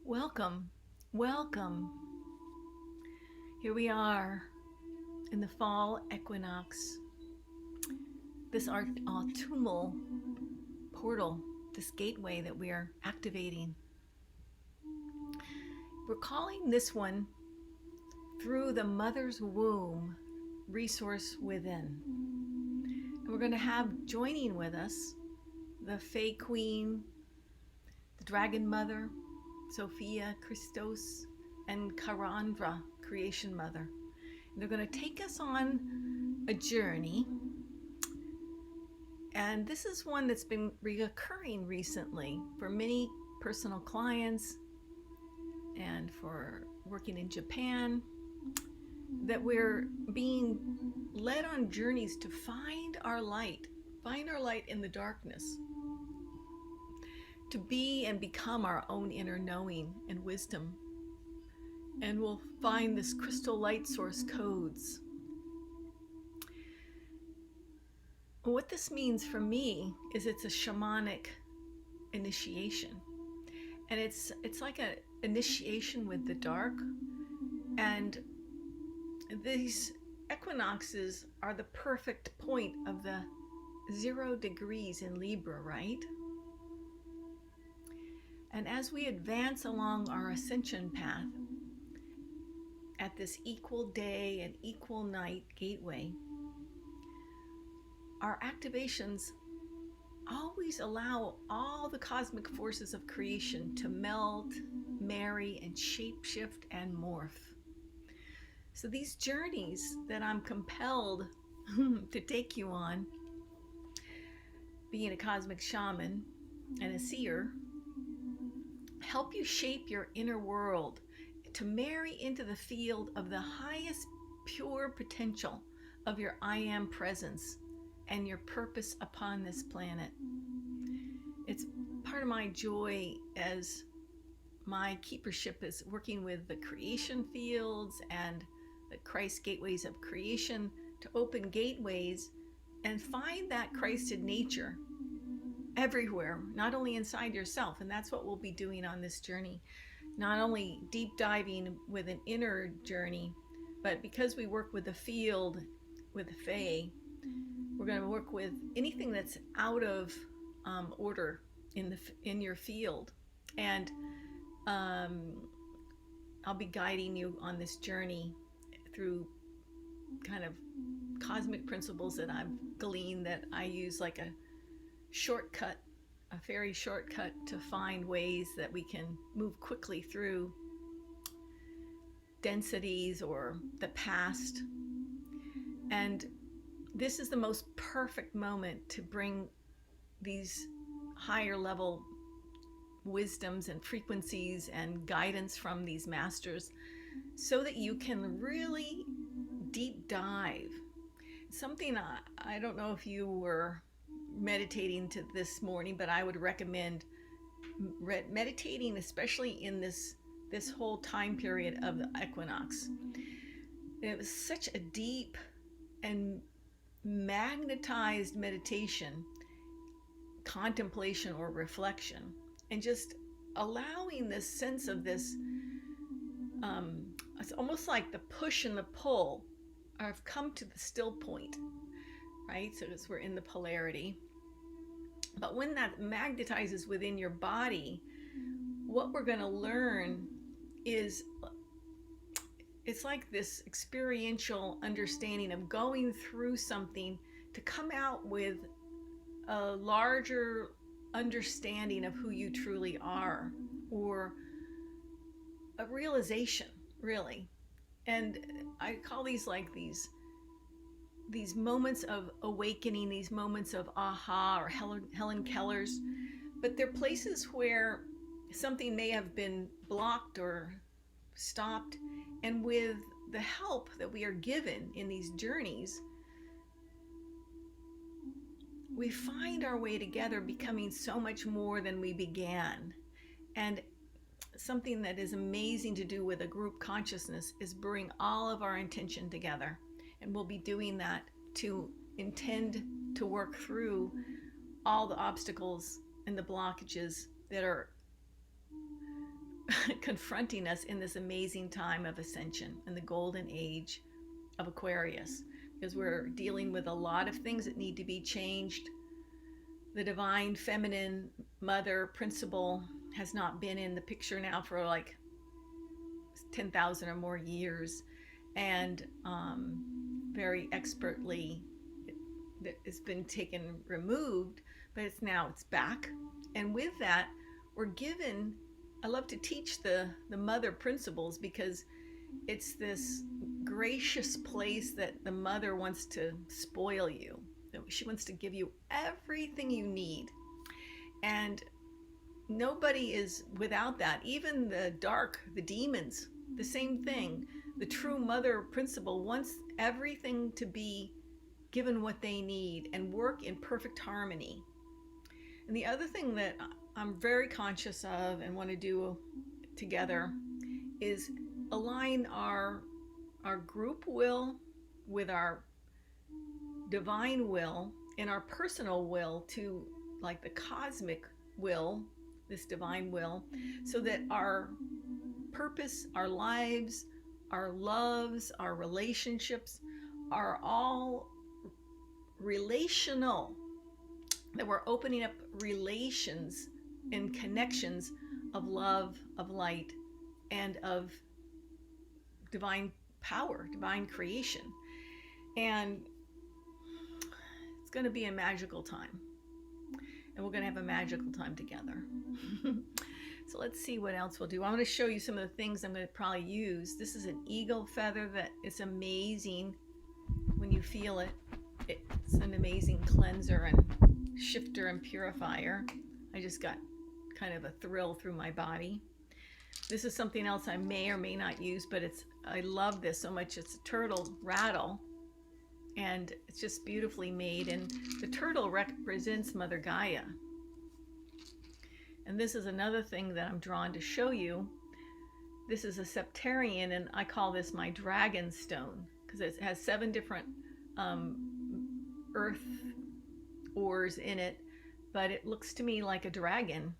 Welcome, welcome. Here we are in the fall equinox, this autumnal portal, this gateway that we are activating. We're calling this one Through the Mother's Womb, Resource Within. And we're going to have joining with us the Fae Queen, the Dragon Mother, Sophia, Christos, and Karandra, Creation Mother. And they're going to take us on a journey. And this is one that's been reoccurring recently for many personal clients and for working in Japan, that we're being led on journeys to find our light in the darkness, to be and become our own inner knowing and wisdom. And we'll find this crystal light source codes. What this means for me is it's a shamanic initiation. And it's like an initiation with the dark. And these equinoxes are the perfect point of the 0 degrees in Libra, right? And as we advance along our ascension path at this equal day and equal night gateway, our activations always allow all the cosmic forces of creation to meld, marry, and shapeshift and morph. So these journeys that I'm compelled to take you on, being a cosmic shaman and a seer, help you shape your inner world to marry into the field of the highest pure potential of your I am presence and your purpose upon this planet. It's part of my joy as my keepership is working with the creation fields and the Christ gateways of creation to open gateways and find that Christed nature everywhere, not only inside yourself. And that's what we'll be doing on this journey. Not only deep diving with an inner journey, but because we work with the field, with the Fae, we're going to work with anything that's out of order in your field. And I'll be guiding you on this journey through kind of cosmic principles that I've gleaned, that I use like a shortcut, a fairy shortcut, to find ways that we can move quickly through densities or the past. And this is the most perfect moment to bring these higher level wisdoms and frequencies and guidance from these masters so that you can really deep dive. Something I don't know if you were meditating to this morning, but I would recommend meditating, especially in this whole time period of the equinox. It was such a deep and magnetized meditation, contemplation or reflection, and just allowing this sense of this, it's almost like the push and the pull. I've come to the still point, right? So as we're in the polarity. But when that magnetizes within your body, what we're going to learn is, it's like this experiential understanding of going through something to come out with a larger understanding of who you truly are, or a realization, really. And I call these like these moments of awakening, these moments of aha, or Helen Keller's, but they're places where something may have been blocked or stopped, and with the help that we are given in these journeys, we find our way together, becoming so much more than we began. And something that is amazing to do with a group consciousness is bring all of our intention together. And we'll be doing that to intend to work through all the obstacles and the blockages that are confronting us in this amazing time of ascension and the golden age of Aquarius, because we're dealing with a lot of things that need to be changed. The divine feminine mother principle has not been in the picture now for like 10,000 or more years, and very expertly it's been removed, but it's back. And with that, we're given, I love to teach the mother principles, because it's this gracious place that the mother wants to spoil you. She wants to give you everything you need. And nobody is without that. Even the dark, the demons, the same thing. The true mother principle wants everything to be given what they need and work in perfect harmony. And the other thing that I'm very conscious of and want to do together is align our group will with our divine will and our personal will to like the cosmic will, this divine will, so that our purpose, our lives, our loves, our relationships are all relational, that we're opening up relations and connections of love, of light, and of divine power, divine creation. And it's going to be a magical time, and we're going to have a magical time together. So let's see what else we'll do. I'm going to show you some of the things I'm going to probably use. This is an eagle feather that is amazing when you feel it. It's an amazing cleanser and shifter and purifier. I just got kind of a thrill through my body. This is something else I may or may not use, but I love this so much. It's a turtle rattle, and it's just beautifully made. And the turtle represents Mother Gaia. And this is another thing that I'm drawn to show you. This is a septarian, and I call this my dragon stone, because it has 7 different earth ores in it, but it looks to me like a dragon.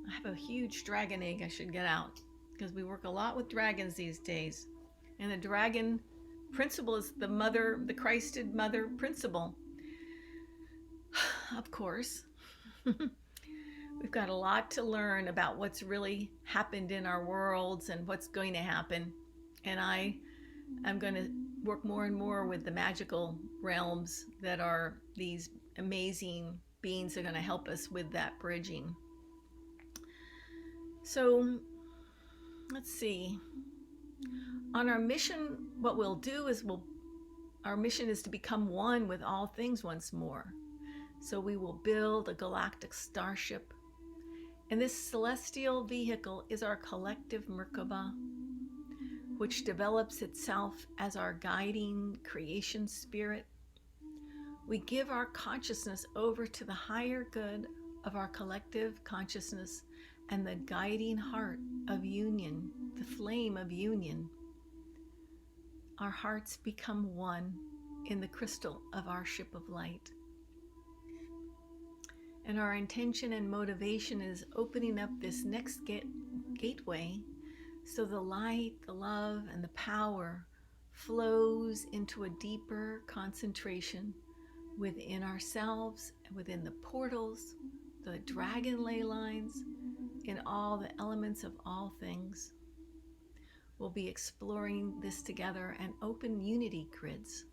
I have a huge dragon egg I should get out, because we work a lot with dragons these days. And the dragon principle is the mother, the Christed mother principle. Of course. We've got a lot to learn about what's really happened in our worlds and what's going to happen. And I'm going to work more and more with the magical realms that are these amazing beings that are going to help us with that bridging. So let's see. On our mission, what we'll do is our mission is to become one with all things once more. So we will build a galactic starship. And this celestial vehicle is our collective Merkaba, which develops itself as our guiding creation spirit. We give our consciousness over to the higher good of our collective consciousness and the guiding heart of union, the flame of union. Our hearts become one in the crystal of our ship of light. And our intention and motivation is opening up this next gateway, so the light, the love, and the power flows into a deeper concentration within ourselves, within the portals, the dragon ley lines, in all the elements of all things. We'll be exploring this together and open unity grids.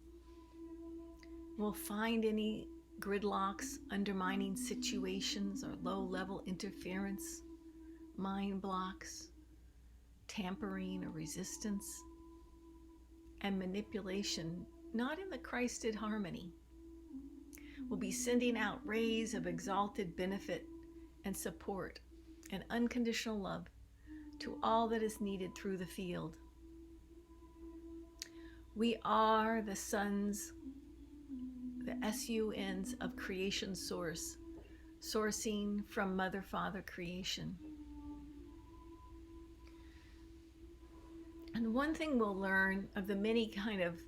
We'll find any gridlocks, undermining situations, or low-level interference, mind blocks, tampering or resistance, and manipulation, not in the Christed harmony. We'll be sending out rays of exalted benefit and support and unconditional love to all that is needed through the field. We are the sons, the SUNs of creation source, sourcing from Mother Father creation. And one thing we'll learn of the many kind of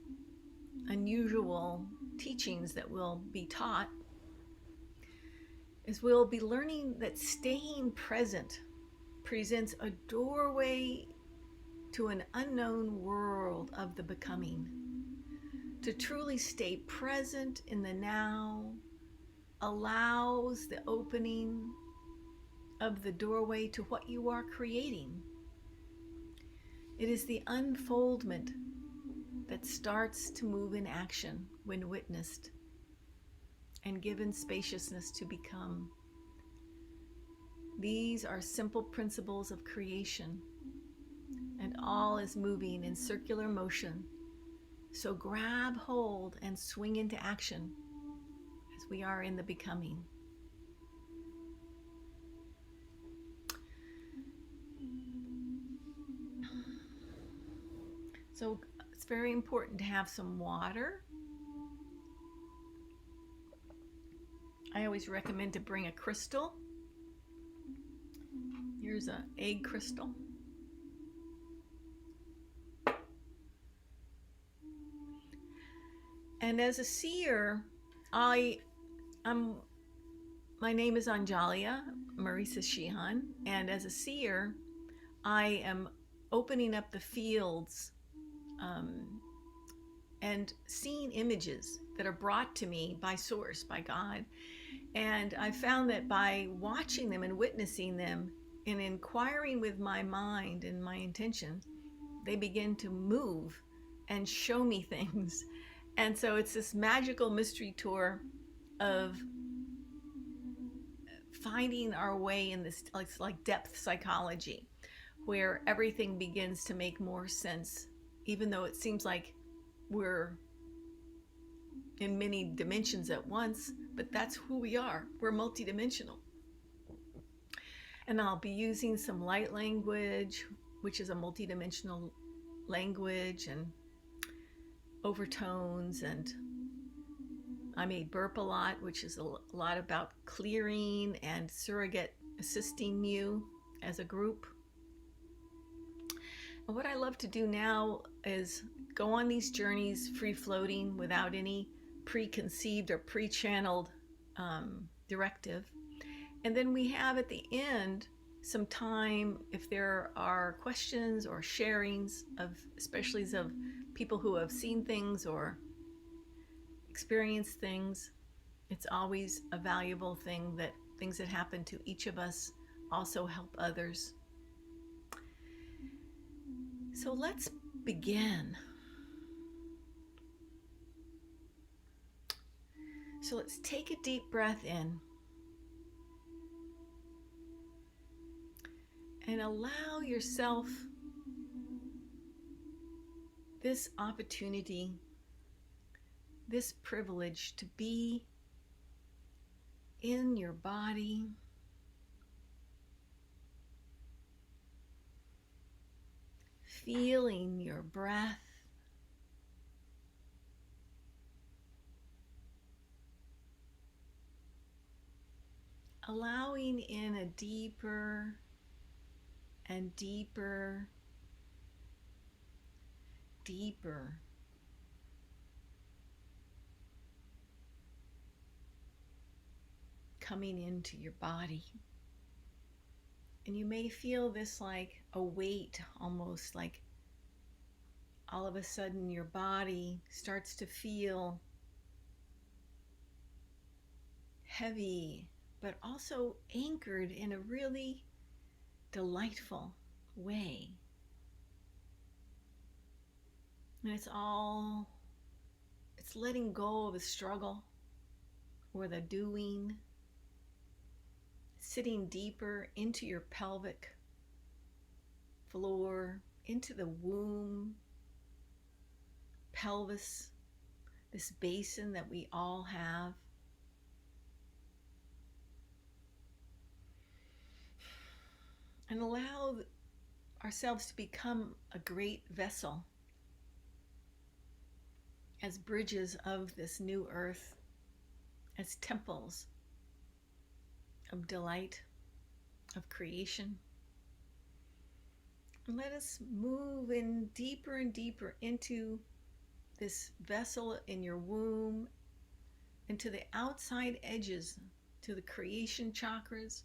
unusual teachings that will be taught is we'll be learning that staying present presents a doorway to an unknown world of the becoming. To truly stay present in the now allows the opening of the doorway to what you are creating. It is the unfoldment that starts to move in action when witnessed and given spaciousness to become. These are simple principles of creation, and all is moving in circular motion. So grab hold and swing into action as we are in the becoming. So it's very important to have some water. I always recommend to bring a crystal. Here's an egg crystal. And as a seer, my name is Anjalia Marisa Shihan, and as a seer, I am opening up the fields and seeing images that are brought to me by Source, by God. And I found that by watching them and witnessing them and inquiring with my mind and my intention, they begin to move and show me things. And so it's this magical mystery tour of finding our way in this, it's like depth psychology, where everything begins to make more sense, even though it seems like we're in many dimensions at once, but that's who we are. We're multidimensional. And I'll be using some light language, which is a multidimensional language, and overtones, and I may burp a lot, which is a lot about clearing and surrogate assisting you as a group. And what I love to do now is go on these journeys free floating without any preconceived or pre-channeled directive. And then we have at the end some time, if there are questions or sharings of, especially of people who have seen things or experienced things. It's always a valuable thing that things that happen to each of us also help others. So let's begin. So let's take a deep breath in and allow yourself this opportunity, this privilege to be in your body, feeling your breath, allowing in a deeper and deeper coming into your body. And you may feel this like a weight, almost like all of a sudden your body starts to feel heavy, but also anchored in a really delightful way. And it's letting go of the struggle or the doing, sitting deeper into your pelvic floor, into the womb, pelvis, this basin that we all have. And allow ourselves to become a great vessel as bridges of this new earth, as temples of delight, of creation. And let us move in deeper and deeper into this vessel in your womb, into the outside edges, to the creation chakras,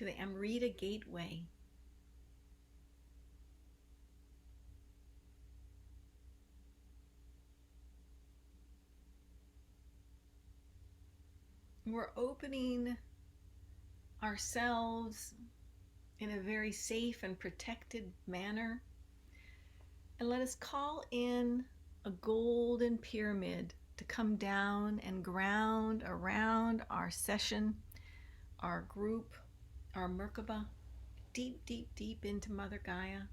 to the Amrita gateway. We're opening ourselves in a very safe and protected manner. And let us call in a golden pyramid to come down and ground around our session, our group, our Merkaba, deep, deep, deep into Mother Gaia,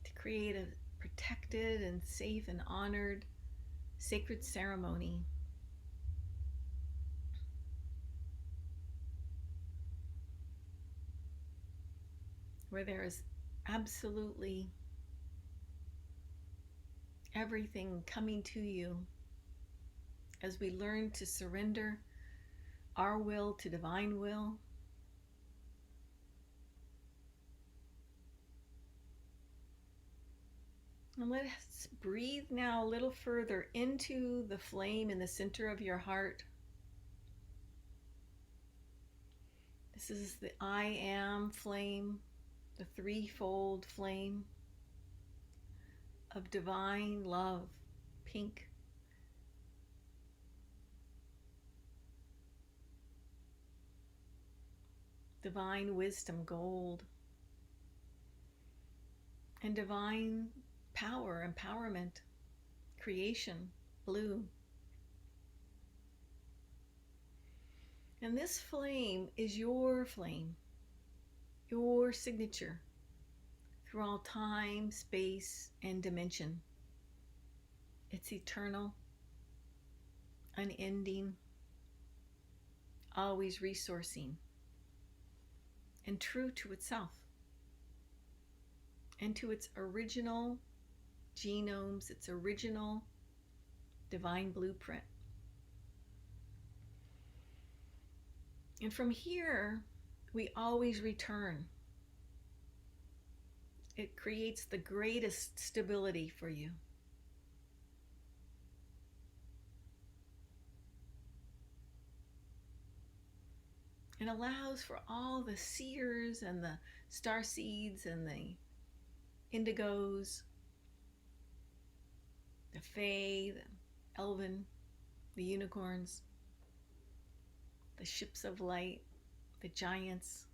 to create a protected and safe and honored sacred ceremony. Where there is absolutely everything coming to you as we learn to surrender our will to divine will. And let us breathe now a little further into the flame in the center of your heart. This is the I am flame, the threefold flame of divine love, pink. Divine wisdom, gold. And divine power, empowerment, creation, blue. And this flame is your flame, your signature through all time, space, and dimension. It's eternal, unending, always resourcing, and true to itself and to its original genomes, its original divine blueprint. And from here, we always return. It creates the greatest stability for you. And allows for all the seers and the star seeds and the indigos, the Fae, the Elven, the unicorns, the ships of light, the giants,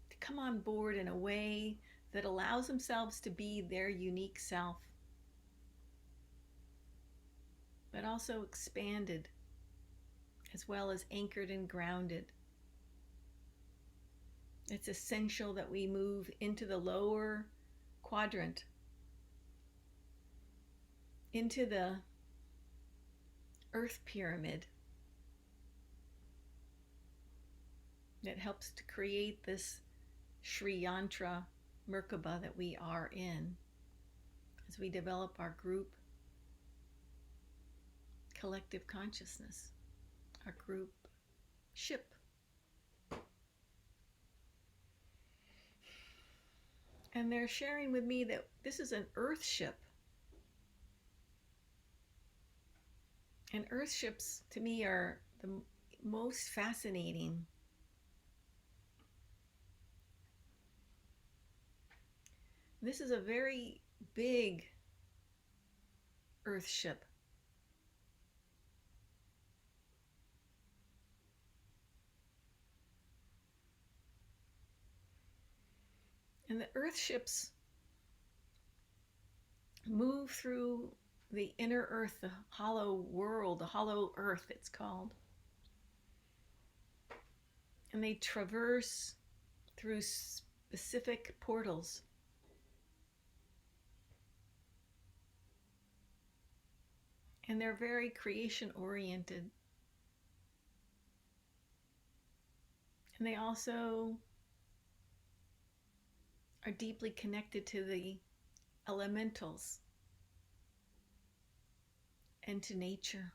to come on board in a way that allows themselves to be their unique self, but also expanded as well as anchored and grounded. It's essential that we move into the lower quadrant, into the earth pyramid that helps to create this Sri Yantra Merkaba that we are in as we develop our group collective consciousness, our group ship. And they're sharing with me that this is an earth ship. And earth ships to me are the most fascinating. This is a very big earth ship. And the earth ships move through the inner earth, the hollow world, the hollow earth it's called. And they traverse through specific portals. And they're very creation oriented. And they also are deeply connected to the elementals and to nature.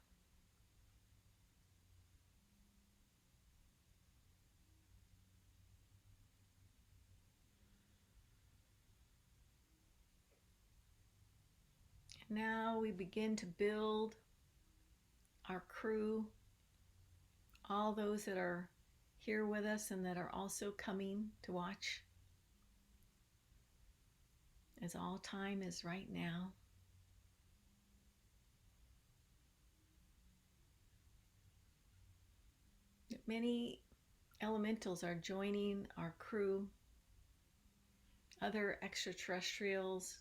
And now we begin to build our crew, all those that are here with us and that are also coming to watch, as all time is right now. Many elementals are joining our crew, other extraterrestrials,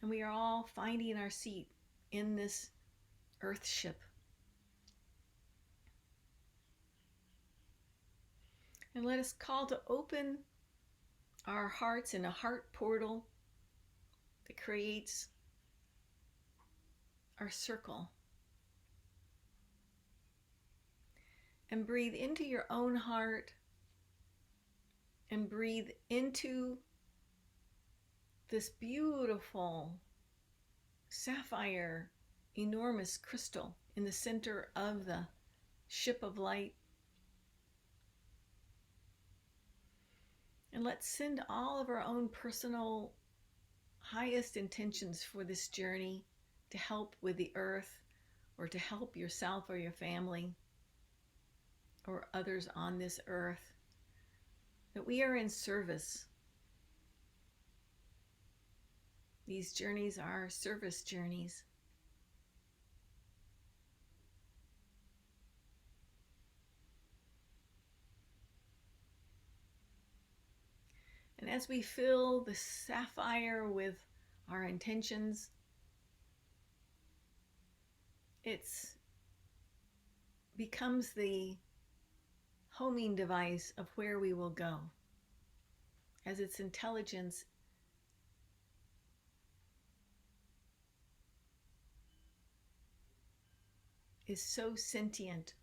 and we are all finding our seat in this earth ship. And let us call to open our hearts in a heart portal that creates our circle. And breathe into your own heart and breathe into this beautiful sapphire, enormous crystal in the center of the ship of light. And let's send all of our own personal highest intentions for this journey to help with the earth, or to help yourself or your family or others on this earth, that we are in service. These journeys are service journeys. And as we fill the sapphire with our intentions, it becomes the homing device of where we will go, as its intelligence is so sentient.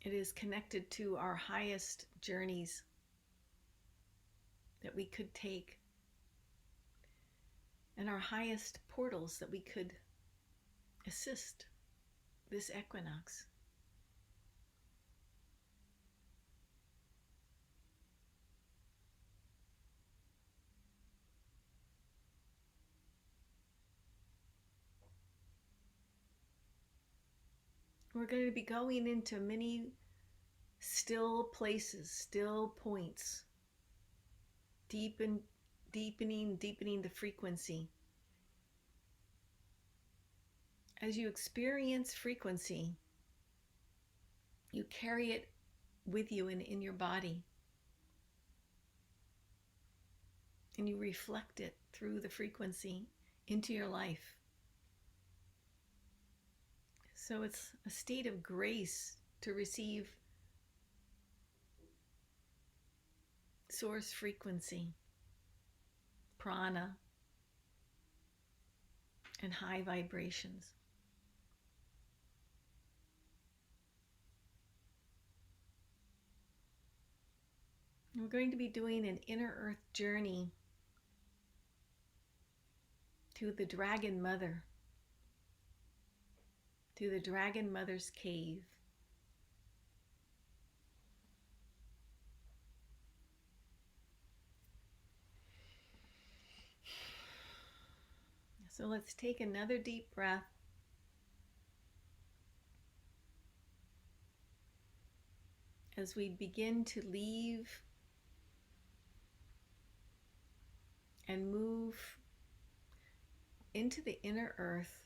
It is connected to our highest journeys that we could take, and our highest portals that we could assist this equinox. We're going to be going into many still places, still points, deepening the frequency. As you experience frequency, you carry it with you in your body, and you reflect it through the frequency into your life. So it's a state of grace to receive source frequency, prana, and high vibrations. We're going to be doing an inner earth journey to the Dragon Mother, to the Dragon Mother's cave. So let's take another deep breath. As we begin to leave and move into the inner earth,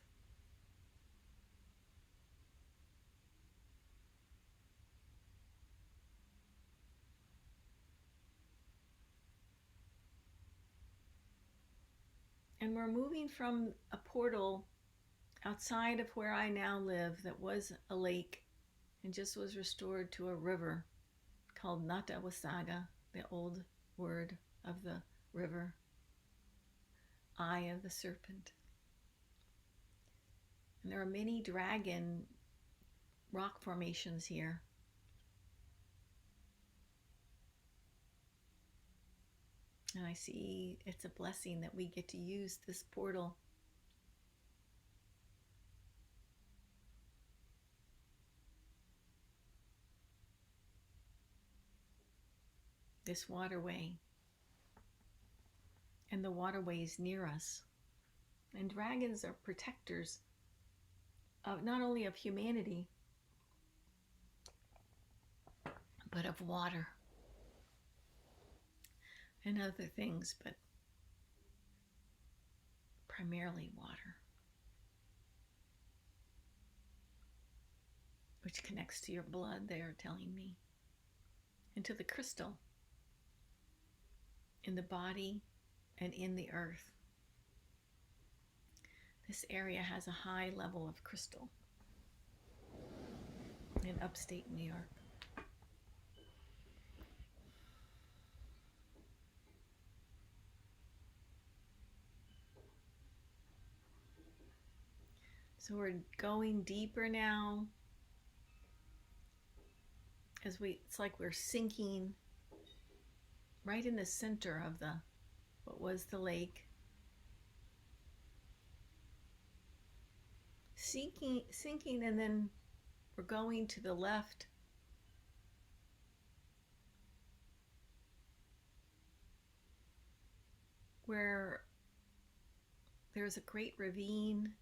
and we're moving from a portal outside of where I now live that was a lake and just was restored to a river called Natawasaga, the old word of the river, eye of the serpent. And there are many dragon rock formations here. And I see it's a blessing that we get to use this portal this waterway, and the waterways near us. And dragons are protectors of not only of humanity, but of water and other things, but primarily water, which connects to your blood, they are telling me, and to the crystal in the body and in the earth. This area has a high level of crystal in upstate New York. So we're going deeper now it's like we're sinking right in the center of what was the lake. Sinking, and then we're going to the left. Where there's a great ravine,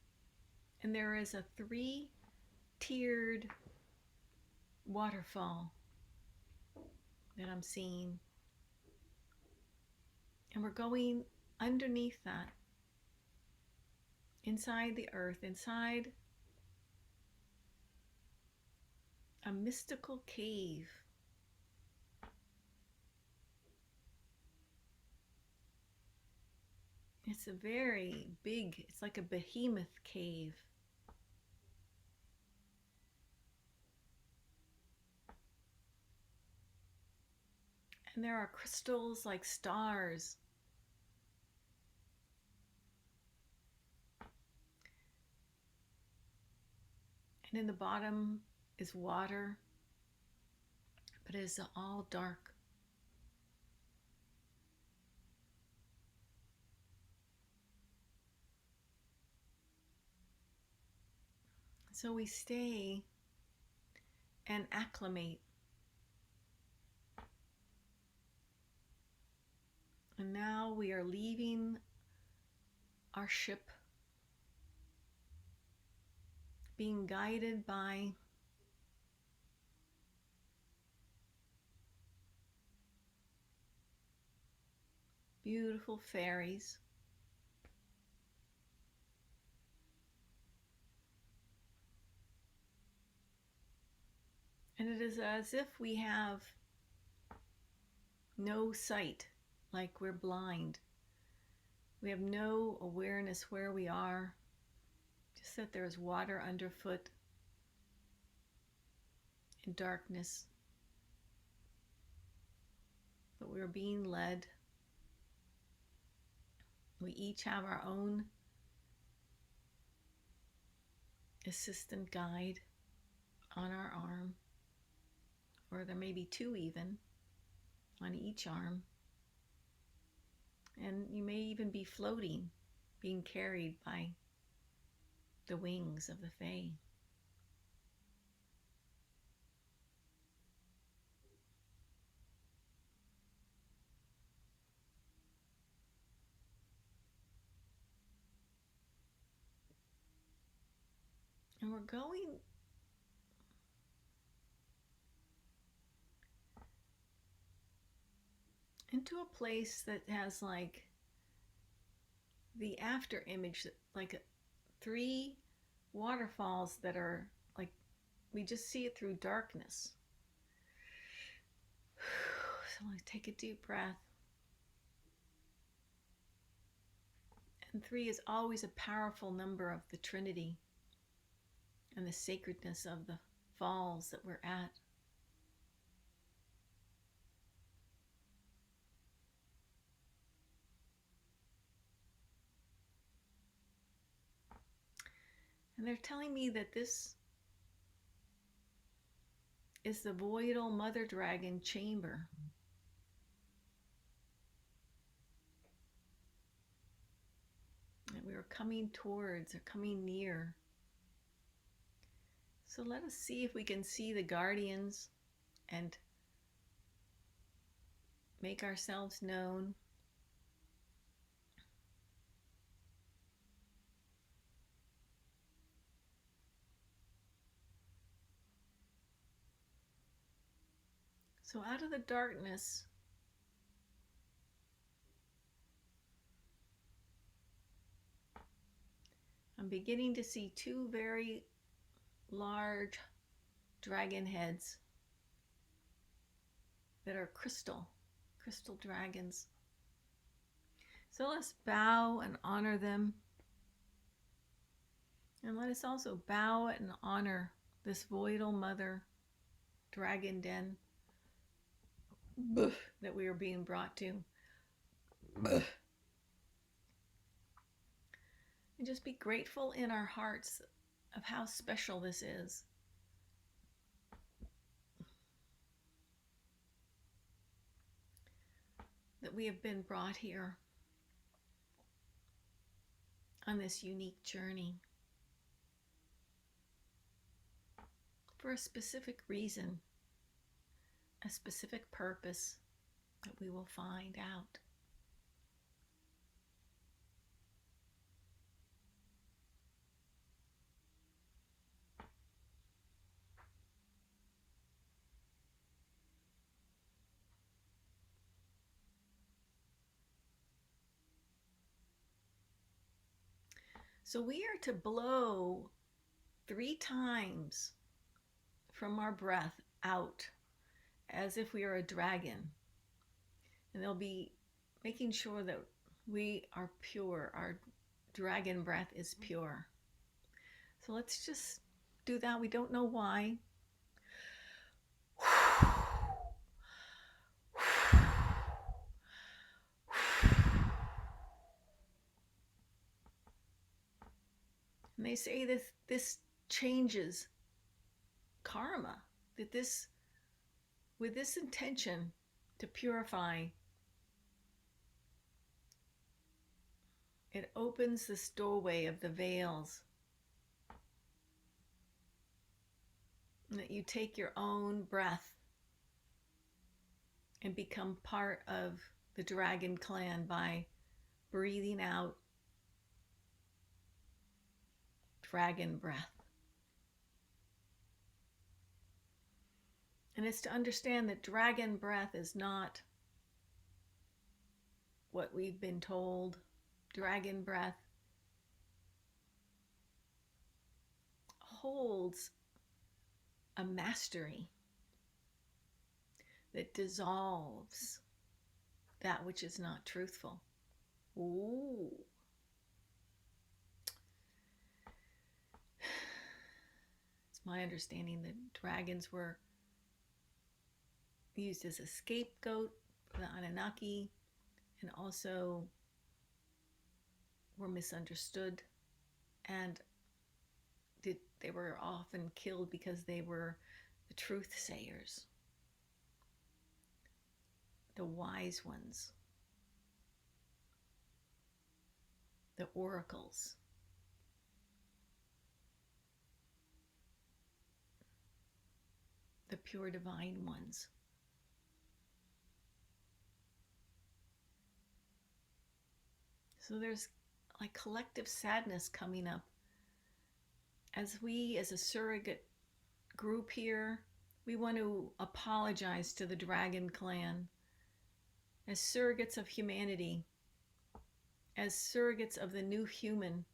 and there is a 3-tiered waterfall that I'm seeing. And we're going underneath that, inside the earth, inside a mystical cave. It's a very big, it's like a behemoth cave. And there are crystals like stars. And in the bottom is water, but it is all dark. So we stay and acclimate. And now we are leaving our ship, being guided by beautiful fairies. And it is as if we have no sight, like we're blind. We have no awareness where we are, just that there's water underfoot and darkness. But we're being led. We each have our own assistant guide on our arm, or there may be 2 even on each arm. And you may even be floating, being carried by the wings of the Fae. And we're going into a place that has like the after image, like 3 waterfalls that are like, we just see it through darkness. So let's take a deep breath. And 3 is always a powerful number of the Trinity and the sacredness of the falls that we're at. And they're telling me that this is the Voidal Mother Dragon Chamber. That we are coming towards or coming near. So let us see if we can see the guardians and make ourselves known. So out of the darkness, I'm beginning to see two very large dragon heads that are crystal dragons. So let's bow and honor them. And let us also bow and honor this Voidal Mother Dragon Den that we are being brought to. And just be grateful in our hearts of how special this is. That we have been brought here on this unique journey for a specific reason, a specific purpose that we will find out. So we are to blow 3 times from our breath out as if we are a dragon. And they'll be making sure that we are pure. Our dragon breath is pure. So let's just do that. We don't know why. And they say this changes karma, that with this intention to purify, it opens this doorway of the veils. And that you take your own breath and become part of the dragon clan by breathing out dragon breath. And it's to understand that dragon breath is not what we've been told. Dragon breath holds a mastery that dissolves that which is not truthful. Ooh. It's my understanding that dragons were used as a scapegoat for the Anunnaki, and also were misunderstood, and they were often killed because they were the truth sayers, the wise ones, the oracles. The pure divine ones. So there's like collective sadness coming up as we, as a surrogate group here, we want to apologize to the Dragon Clan as surrogates of humanity, as surrogates of the new human.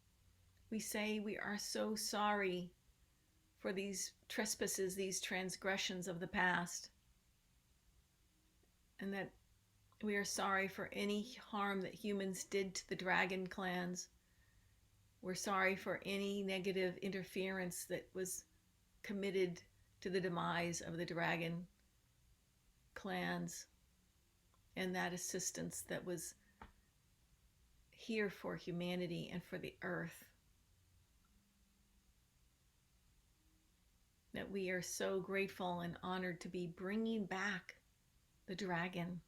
We say we are so sorry for these trespasses, these transgressions of the past, and that we are sorry for any harm that humans did to the dragon clans. We're sorry for any negative interference that was committed to the demise of the dragon clans and that assistance that was here for humanity and for the earth. That we are so grateful and honored to be bringing back the dragon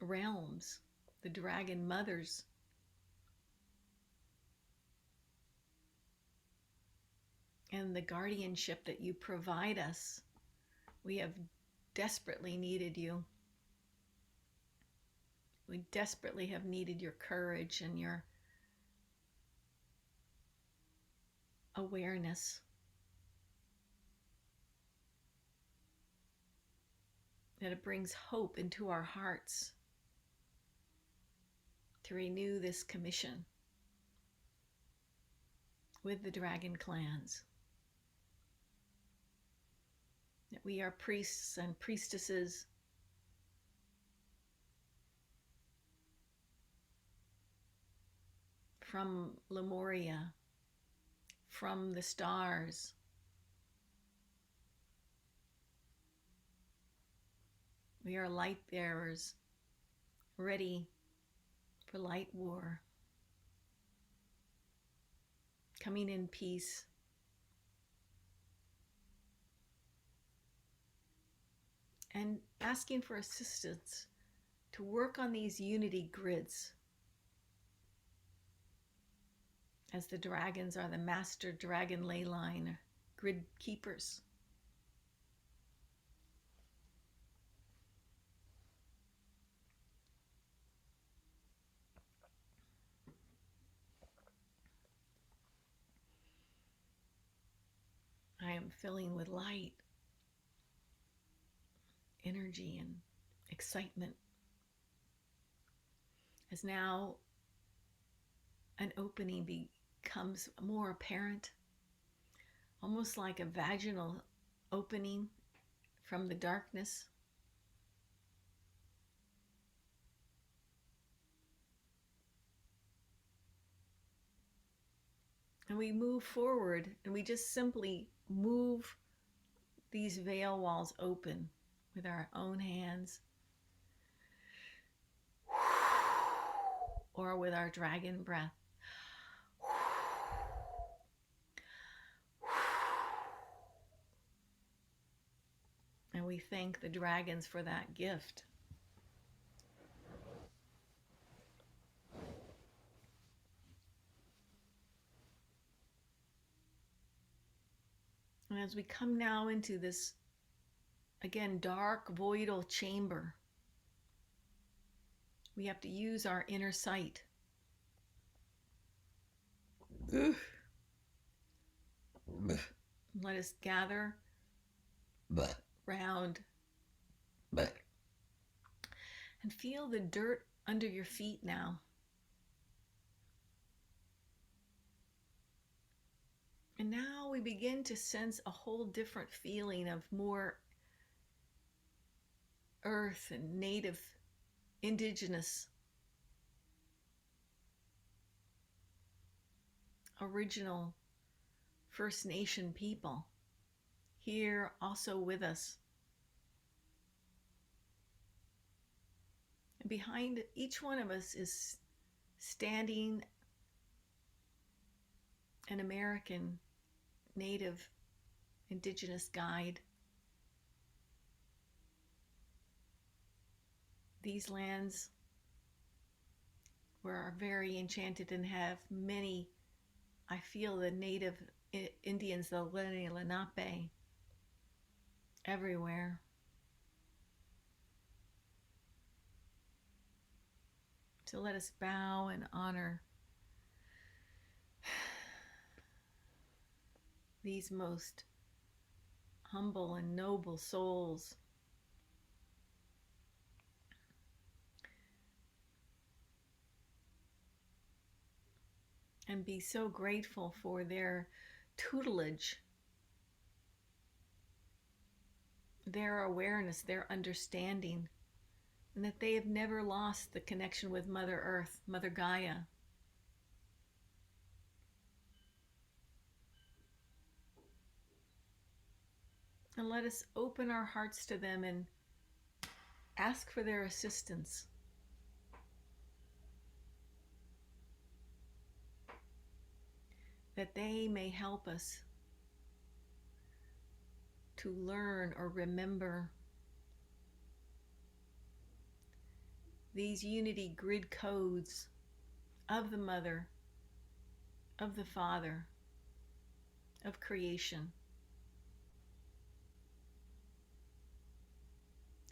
realms, the dragon mothers. And the guardianship that you provide us. We have desperately needed you. We desperately have needed your courage and your awareness. That it brings hope into our hearts to renew this commission with the dragon clans. That we are priests and priestesses from Lemuria, from the stars, we are light bearers, ready for light war, coming in peace, and asking for assistance to work on these unity grids, as the dragons are the master dragon ley line grid keepers. I am filling with light, energy, and excitement, as now an opening becomes more apparent, almost like a vaginal opening from the darkness. And we move forward, and we just simply move these veil walls open with our own hands or with our dragon breath. And we thank the dragons for that gift. And as we come now into this, again, dark, voidal chamber, we have to use our inner sight. Let us gather round and feel the dirt under your feet now. And now we begin to sense a whole different feeling of more earth and native, indigenous, original First Nation people here also with us. And behind each one of us is standing an American native indigenous guide. These lands are very enchanted and have many, I feel, the native Indians, the Lenape, everywhere. So let us bow and honor these most humble and noble souls. And be so grateful for their tutelage, their awareness, their understanding, and that they have never lost the connection with Mother Earth, Mother Gaia. And let us open our hearts to them and ask for their assistance. That they may help us to learn or remember these unity grid codes of the Mother, of the Father, of creation.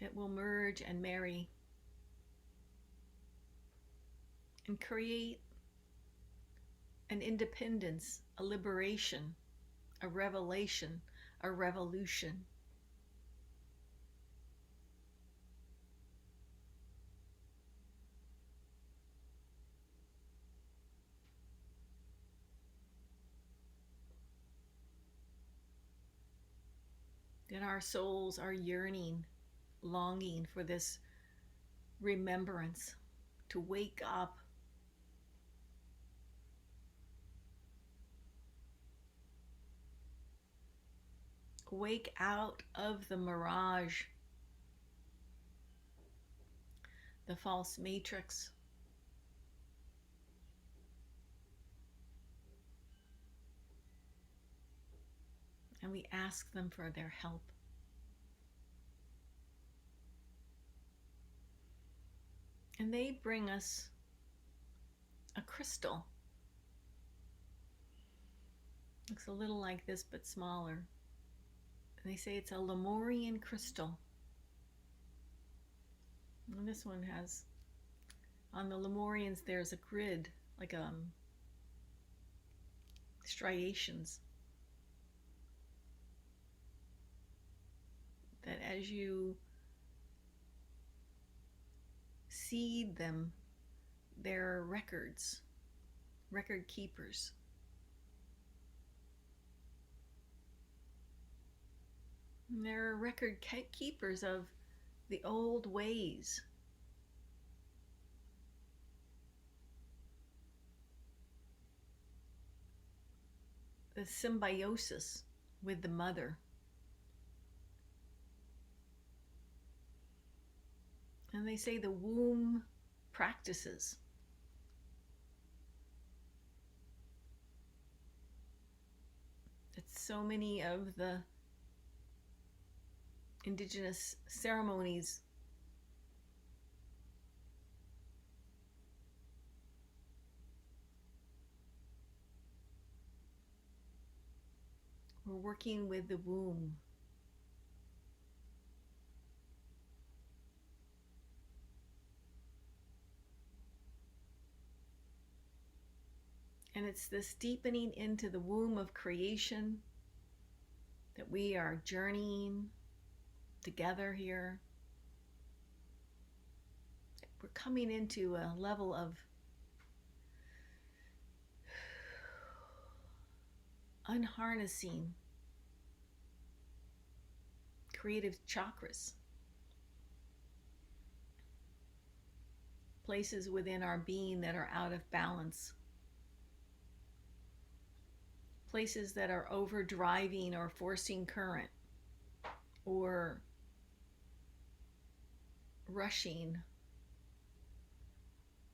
It will merge and marry and create an independence, a liberation, a revelation, a revolution. That our souls are yearning, longing for this remembrance, to wake up. Wake out of the mirage, the false matrix. And we ask them for their help. And they bring us a crystal. Looks a little like this, but smaller. And they say it's a Lemurian crystal. And this one has, on the Lemurians, there's a grid, like striations. That as you seed them, they're records, record keepers. And they're record keepers of the old ways. The symbiosis with the mother. And they say the womb practices. That so many of the indigenous ceremonies were working with the womb. And it's this deepening into the womb of creation that we are journeying together here. We're coming into a level of unharnessing creative chakras. Places within our being that are out of balance. Places that are overdriving or forcing current or rushing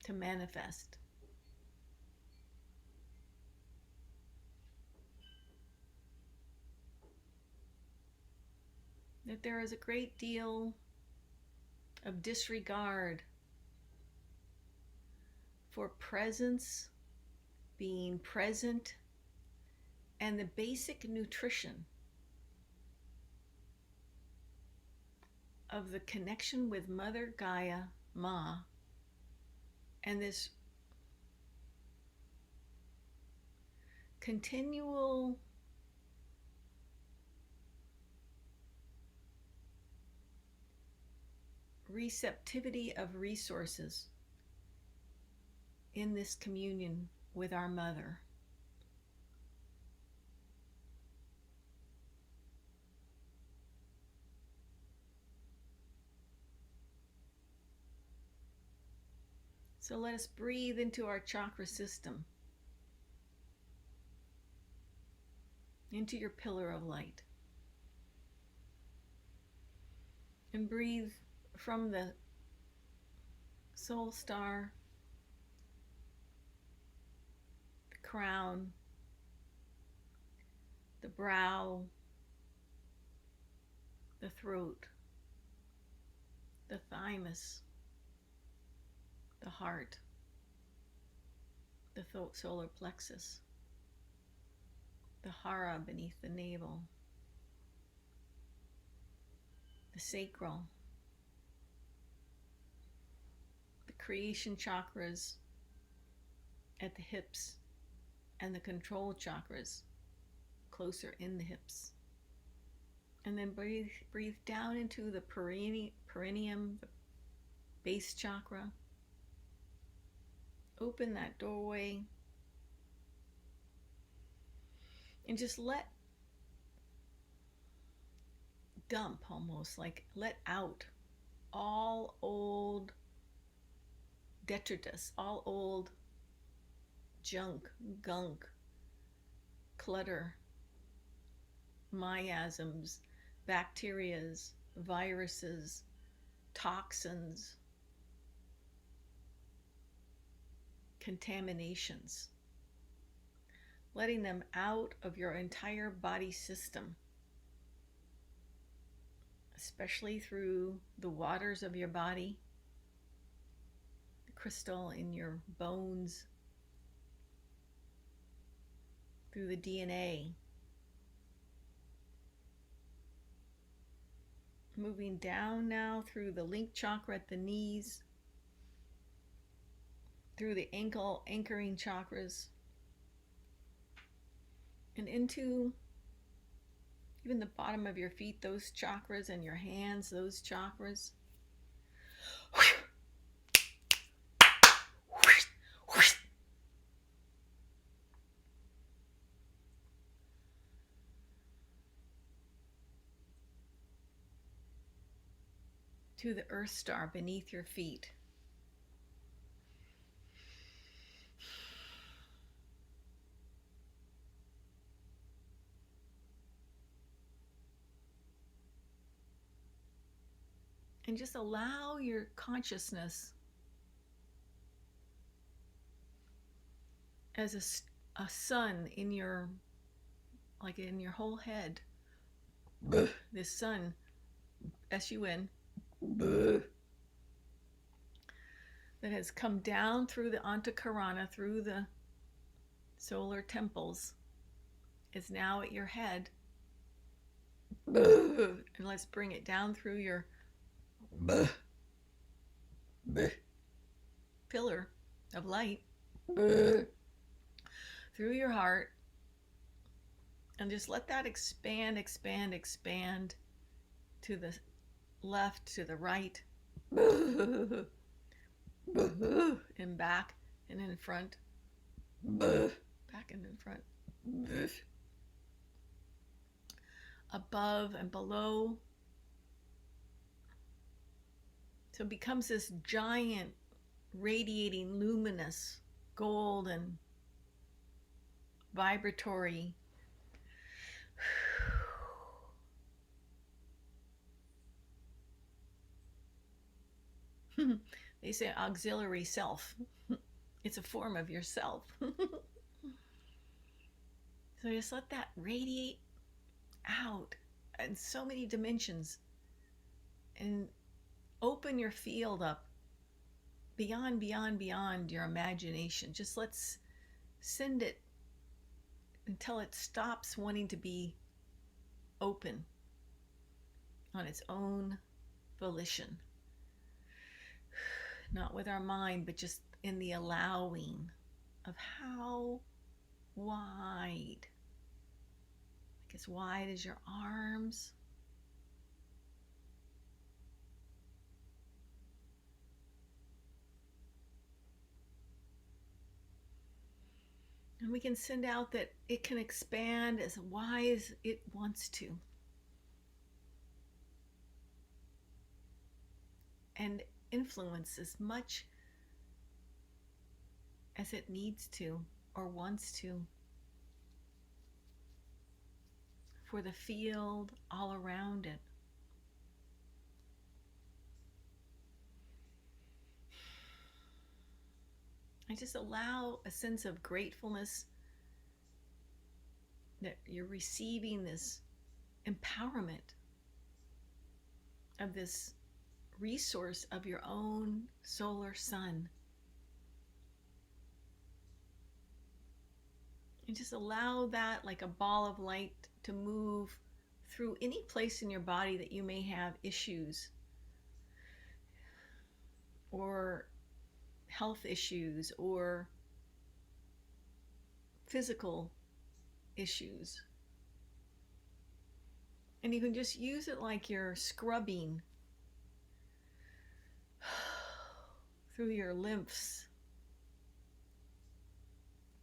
to manifest. That there is a great deal of disregard for presence, being present, and the basic nutrition of the connection with Mother Gaia, Ma, and this continual receptivity of resources in this communion with our Mother. So let us breathe into our chakra system, into your pillar of light. And breathe from the soul star, the crown, the brow, the throat, the thymus, the heart, the solar plexus, the hara beneath the navel, the sacral, creation chakras at the hips and the control chakras closer in the hips. And then breathe down into the perineum, the base chakra. Open that doorway and just dump, almost like let out all old detritus, all old junk, gunk, clutter, miasms, bacterias, viruses, toxins, contaminations. Letting them out of your entire body system, especially through the waters of your body, the crystal in your bones, through the DNA. Moving down now through the link chakra at the knees, through the ankle anchoring chakras, and into even the bottom of your feet, those chakras, and your hands, those chakras. To the Earth Star beneath your feet. And just allow your consciousness as a sun in your, like in your whole head. This sun, S-U-N, that has come down through the Antakarana, through the solar temples, is now at your head. And let's bring it down through your pillar of light, through your heart, and just let that expand, expand, expand to the left, to the right, and back and in front, back and in front, above and below. So it becomes this giant, radiating, luminous, golden, vibratory they say auxiliary self. It's a form of yourself. So just let that radiate out in so many dimensions and open your field up beyond your imagination. Just let's send it until it stops wanting to be open on its own volition. Not with our mind, but just in the allowing of how wide, like as wide as your arms. And we can send out that it can expand as wide as it wants to. And influence as much as it needs to or wants to for the field all around it. I just allow a sense of gratefulness that you're receiving this empowerment of this resource of your own solar sun. And just allow that, like a ball of light, to move through any place in your body that you may have issues or health issues or physical issues. And you can just use it like you're scrubbing through your lymphs,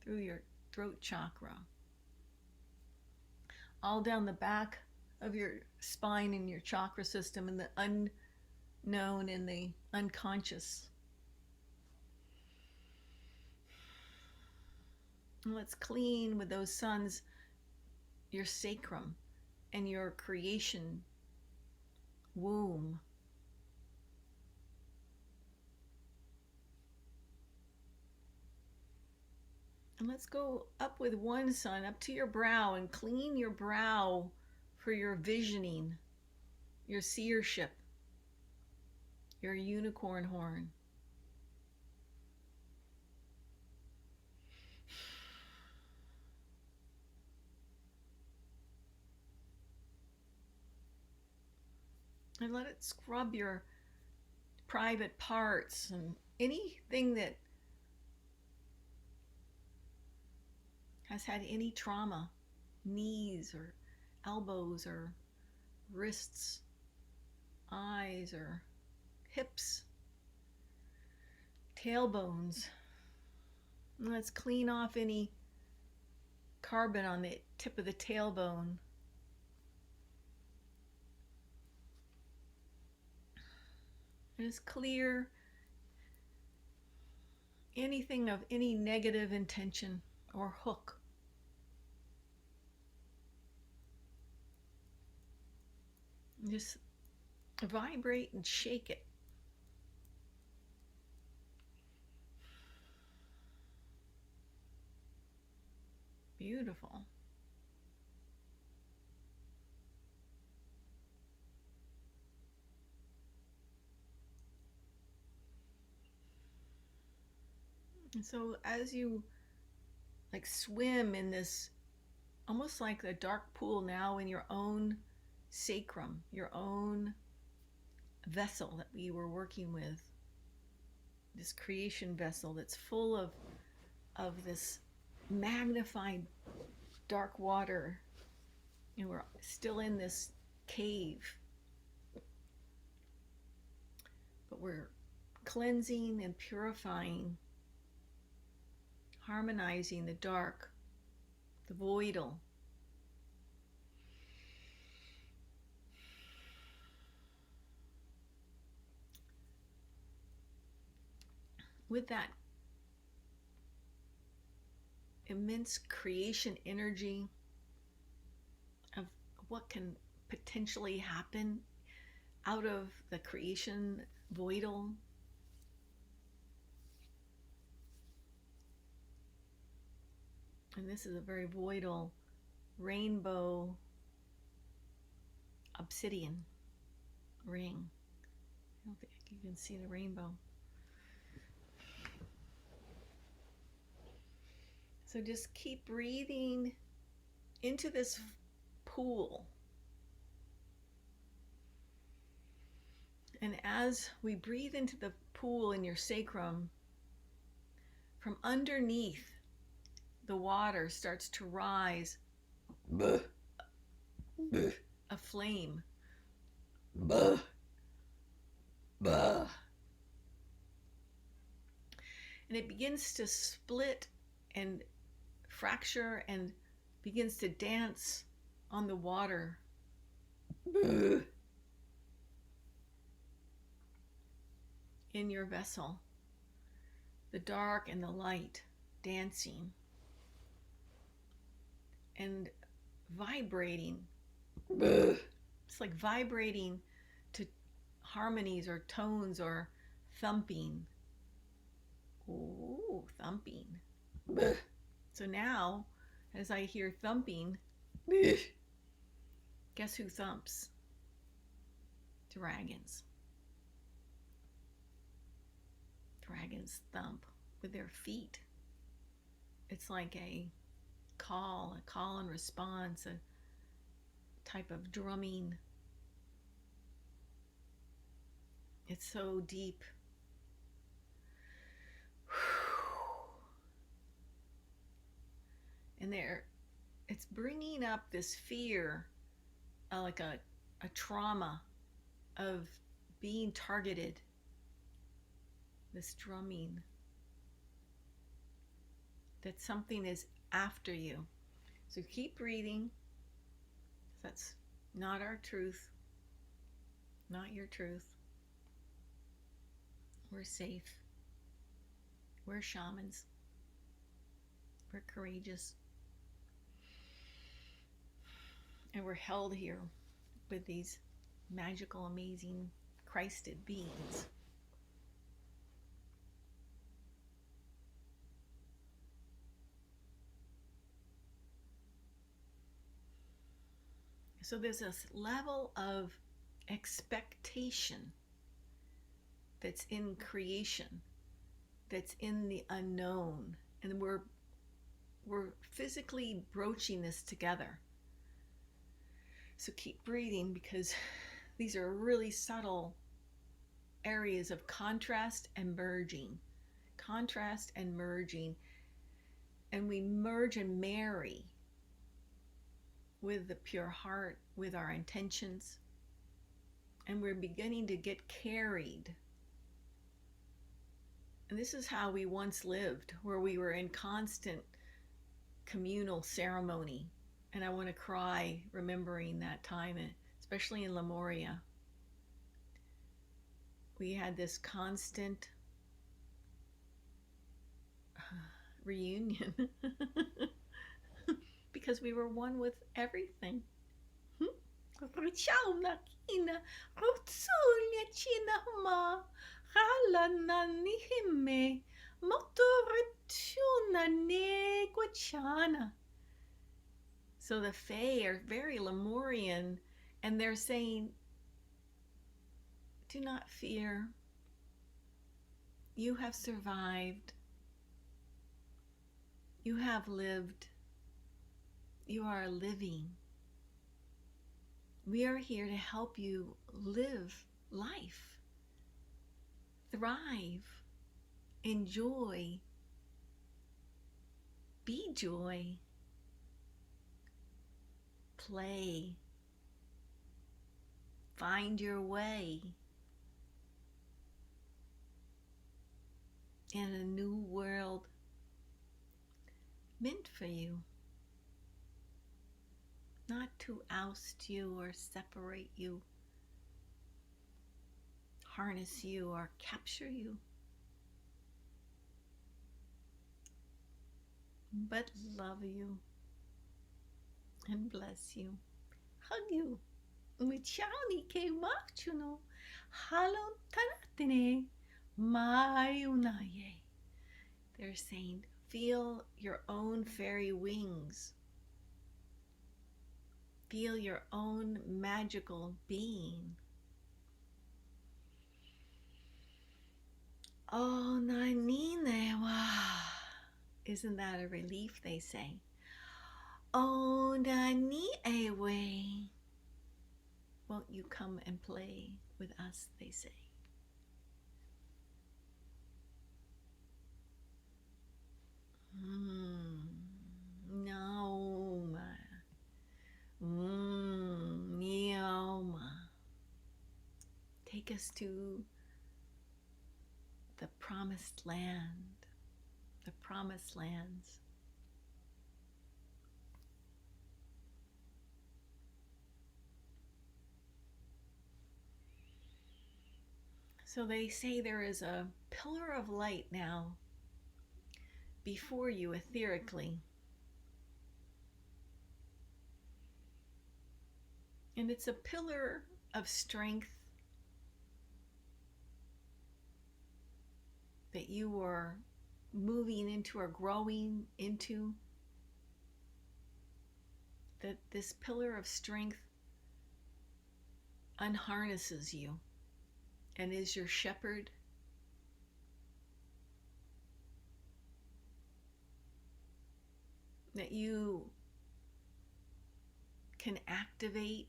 through your throat chakra, all down the back of your spine and your chakra system, and the unknown and the unconscious. And let's clean with those suns your sacrum and your creation womb. And let's go up with one sun, up to your brow, and clean your brow for your visioning, your seership, your unicorn horn. And let it scrub your private parts and anything that has had any trauma, knees or elbows or wrists, eyes or hips, tailbones. And let's clean off any carbon on the tip of the tailbone. And just clear anything of any negative intention or hook. And just vibrate and shake it. Beautiful. And so as you like swim in this, almost like a dark pool now in your own sacrum, your own vessel that we were working with, this creation vessel that's full of this magnified dark water, and we're still in this cave, but we're cleansing and purifying, harmonizing the dark, the voidal. With that immense creation energy of what can potentially happen out of the creation voidal, and this is a very voidal rainbow obsidian ring. I don't think you can see the rainbow. So just keep breathing into this pool. And as we breathe into the pool in your sacrum, from underneath the water starts to rise a flame. And it begins to split and fracture and begins to dance on the water. In your vessel, the dark and the light dancing and vibrating. It's like vibrating to harmonies or tones or thumping. Ooh, thumping. So now, as I hear thumping, guess who thumps? Dragons. Dragons thump with their feet. It's like a call and response, a type of drumming. It's so deep. and it's bringing up this fear, like a trauma of being targeted, this drumming, that something is after you. So keep breathing. That's not our truth, not your truth. We're safe. We're shamans. We're courageous. And we're held here with these magical, amazing, Christed beings. So there's this level of expectation that's in creation, that's in the unknown, and we're physically broaching this together. So keep breathing, because these are really subtle areas of contrast and merging. Contrast and merging. And we merge and marry with the pure heart, with our intentions. And we're beginning to get carried. And this is how we once lived, where we were in constant communal ceremony. And I want to cry remembering that time, especially in Lemuria. We had this constant reunion because we were one with everything. So the Fae are very Lemurian, and they're saying, do not fear. You have survived. You have lived. You are living. We are here to help you live life, thrive, enjoy, be joy, play, find your way in a new world meant for you, not to oust you or separate you, harness you or capture you, but love you and bless you, hug you. Michani ke machuno halon tanatene mayunaye. They're saying, feel your own fairy wings. Feel your own magical being. Oh, naninewa. Isn't that a relief, they say? Oh, nani ewe. Won't you come and play with us, they say. Naoma. Nioma. Take us to the promised land, the promised lands. So they say there is a pillar of light now before you etherically. And it's a pillar of strength that you are moving into or growing into. That this pillar of strength unharnesses you and is your shepherd. That you can activate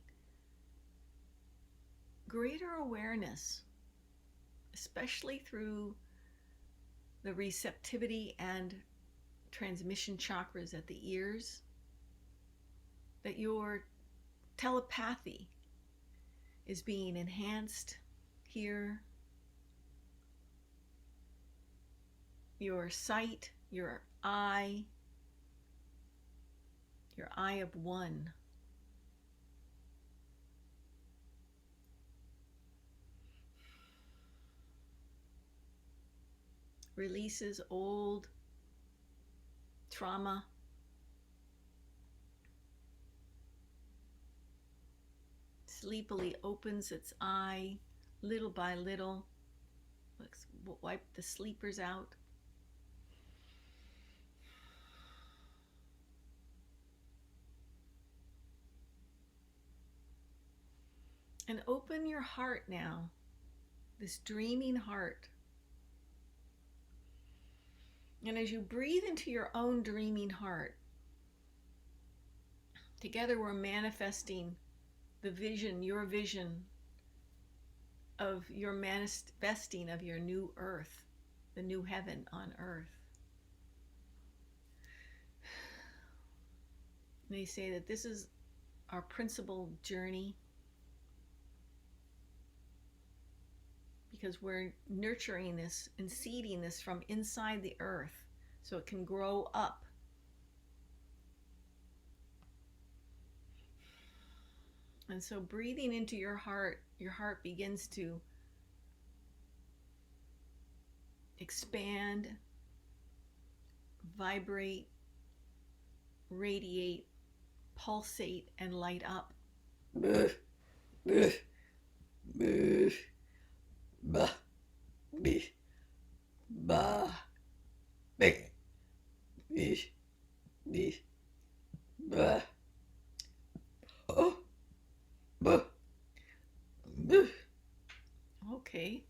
greater awareness, especially through the receptivity and transmission chakras at the ears, that your telepathy is being enhanced here. Your sight, your eye of one. Releases old trauma. Sleepily opens its eye little by little. Let's wipe the sleepers out. And open your heart now, this dreaming heart. And as you breathe into your own dreaming heart, together we're manifesting the vision, your vision of your manifesting of your new earth, the new heaven on earth. They say that this is our principal journey because we're nurturing this and seeding this from inside the earth so it can grow up. And so breathing into your heart begins to expand, vibrate, radiate, pulsate, and light up. Okay,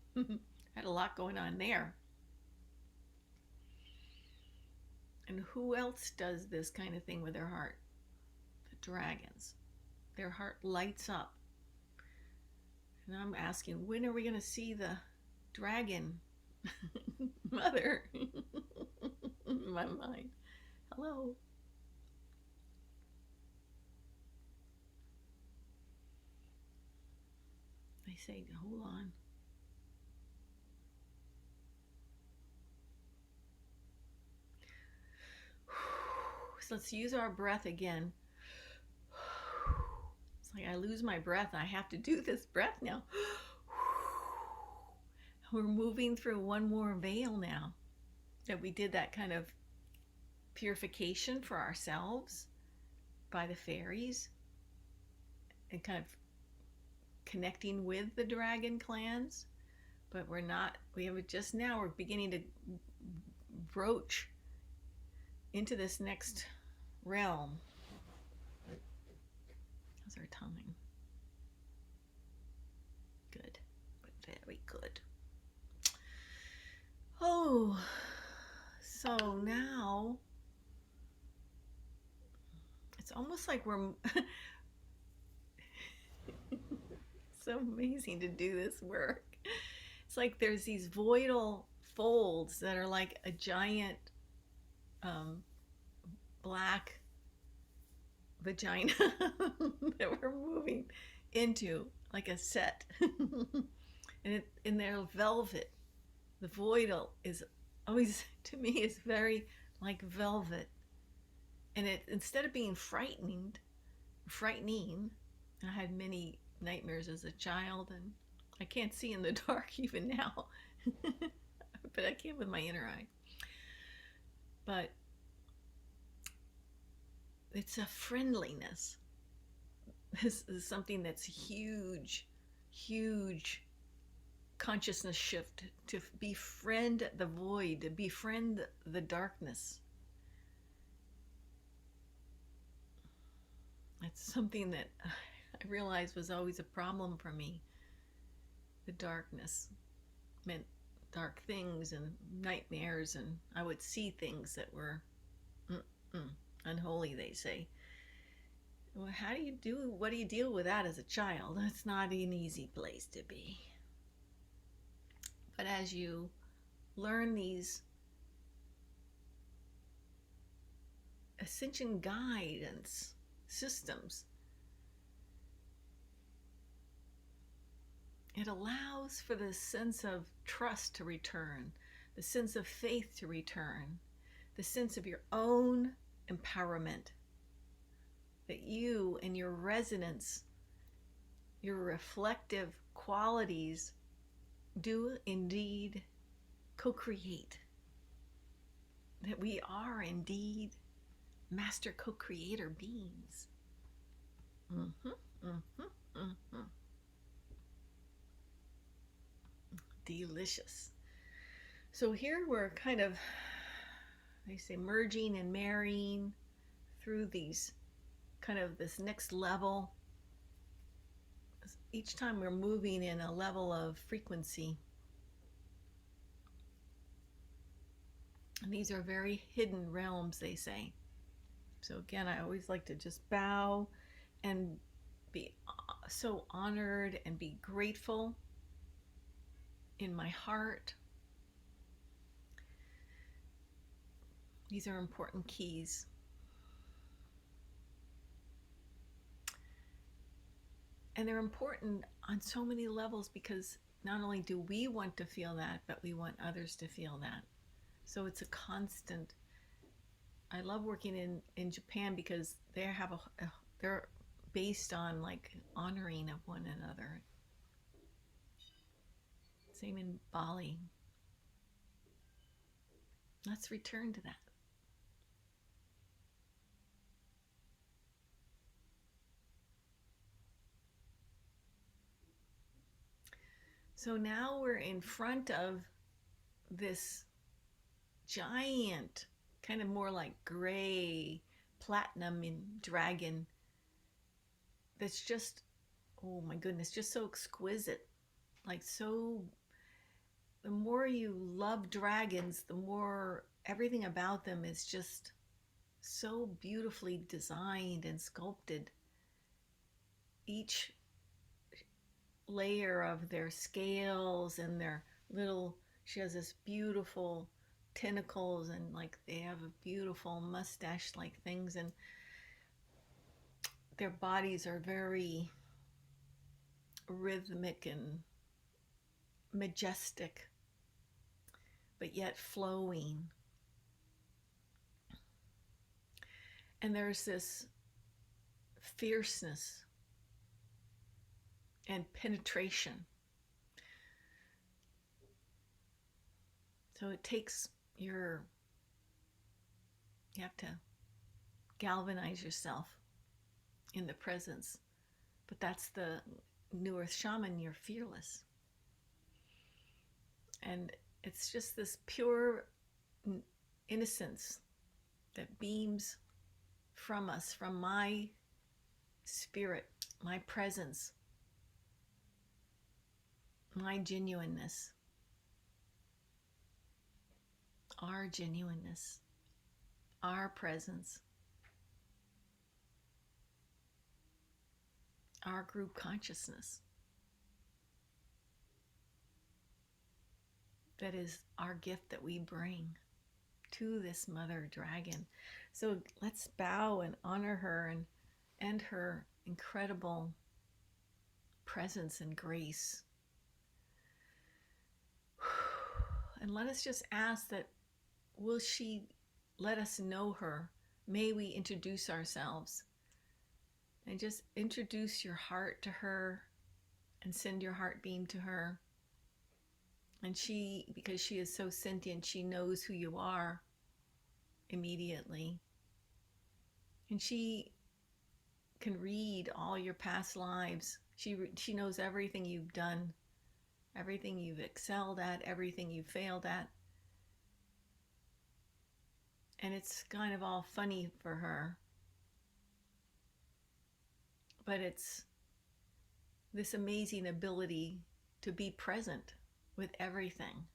had a lot going on there. And who else does this kind of thing with their heart? The dragons. Their heart lights up. And I'm asking, when are we going to see the dragon mother in my mind? Hello. I say, hold on. So let's use our breath again. It's like I lose my breath. I have to do this breath now. We're moving through one more veil now. That we did that kind of purification for ourselves by the fairies and kind of connecting with the dragon clans. But we're beginning to broach into this next realm. How's our tongue? Good, but very good. Oh, so now it's almost like we're so amazing to do this work. It's like there's these voidal folds that are like a giant black vagina that we're moving into, like a set. And they're velvet. The voidal is always, to me, is very like velvet. And it, instead of being frightening, I had many nightmares as a child, and I can't see in the dark even now. But I can with my inner eye. But it's a friendliness. This is something that's huge consciousness shift, to befriend the void, to befriend the darkness. That's something that I realized was always a problem for me. The darkness meant dark things and nightmares, and I would see things that were unholy, they say. Well, what do you deal with that as a child? It's not an easy place to be. But as you learn these ascension guidance systems. It allows for the sense of trust to return, the sense of faith to return, the sense of your own empowerment, that you and your resonance, your reflective qualities do indeed co-create, that we are indeed master co-creator beings. Delicious. So here we're kind of, they say, merging and marrying through these kind of this next level. Each time we're moving in a level of frequency. And these are very hidden realms, they say. So again, I always like to just bow and be so honored and be grateful in my heart. These are important keys. And they're important on so many levels, because not only do we want to feel that, but we want others to feel that. So it's a constant. I love working in Japan, because they have they're based on like honoring of one another. Same in Bali. Let's return to that. So now we're in front of this giant, kind of more like gray platinum in dragon, that's just, oh my goodness, just so exquisite. Like, so, the more you love dragons, the more everything about them is just so beautifully designed and sculpted. Each layer of their scales and their little, she has this beautiful tentacles, and like they have a beautiful mustache like things, and their bodies are very rhythmic and majestic, but yet flowing. And there's this fierceness and penetration. So it takes you have to galvanize yourself in the presence. But that's the New Earth Shaman, you're fearless. And it's just this pure innocence that beams from us, from my spirit, my presence, my genuineness, our genuineness, our presence, our group consciousness. That is our gift that we bring to this Mother Dragon. So let's bow and honor her and her incredible presence and grace. And let us just ask that, will she let us know her? May we introduce ourselves. And just introduce your heart to her and send your heart beam to her. And she, because she is so sentient, she knows who you are immediately. And she can read all your past lives. She knows everything you've done, everything you've excelled at, everything you've failed at. And it's kind of all funny for her. But it's this amazing ability to be present with everything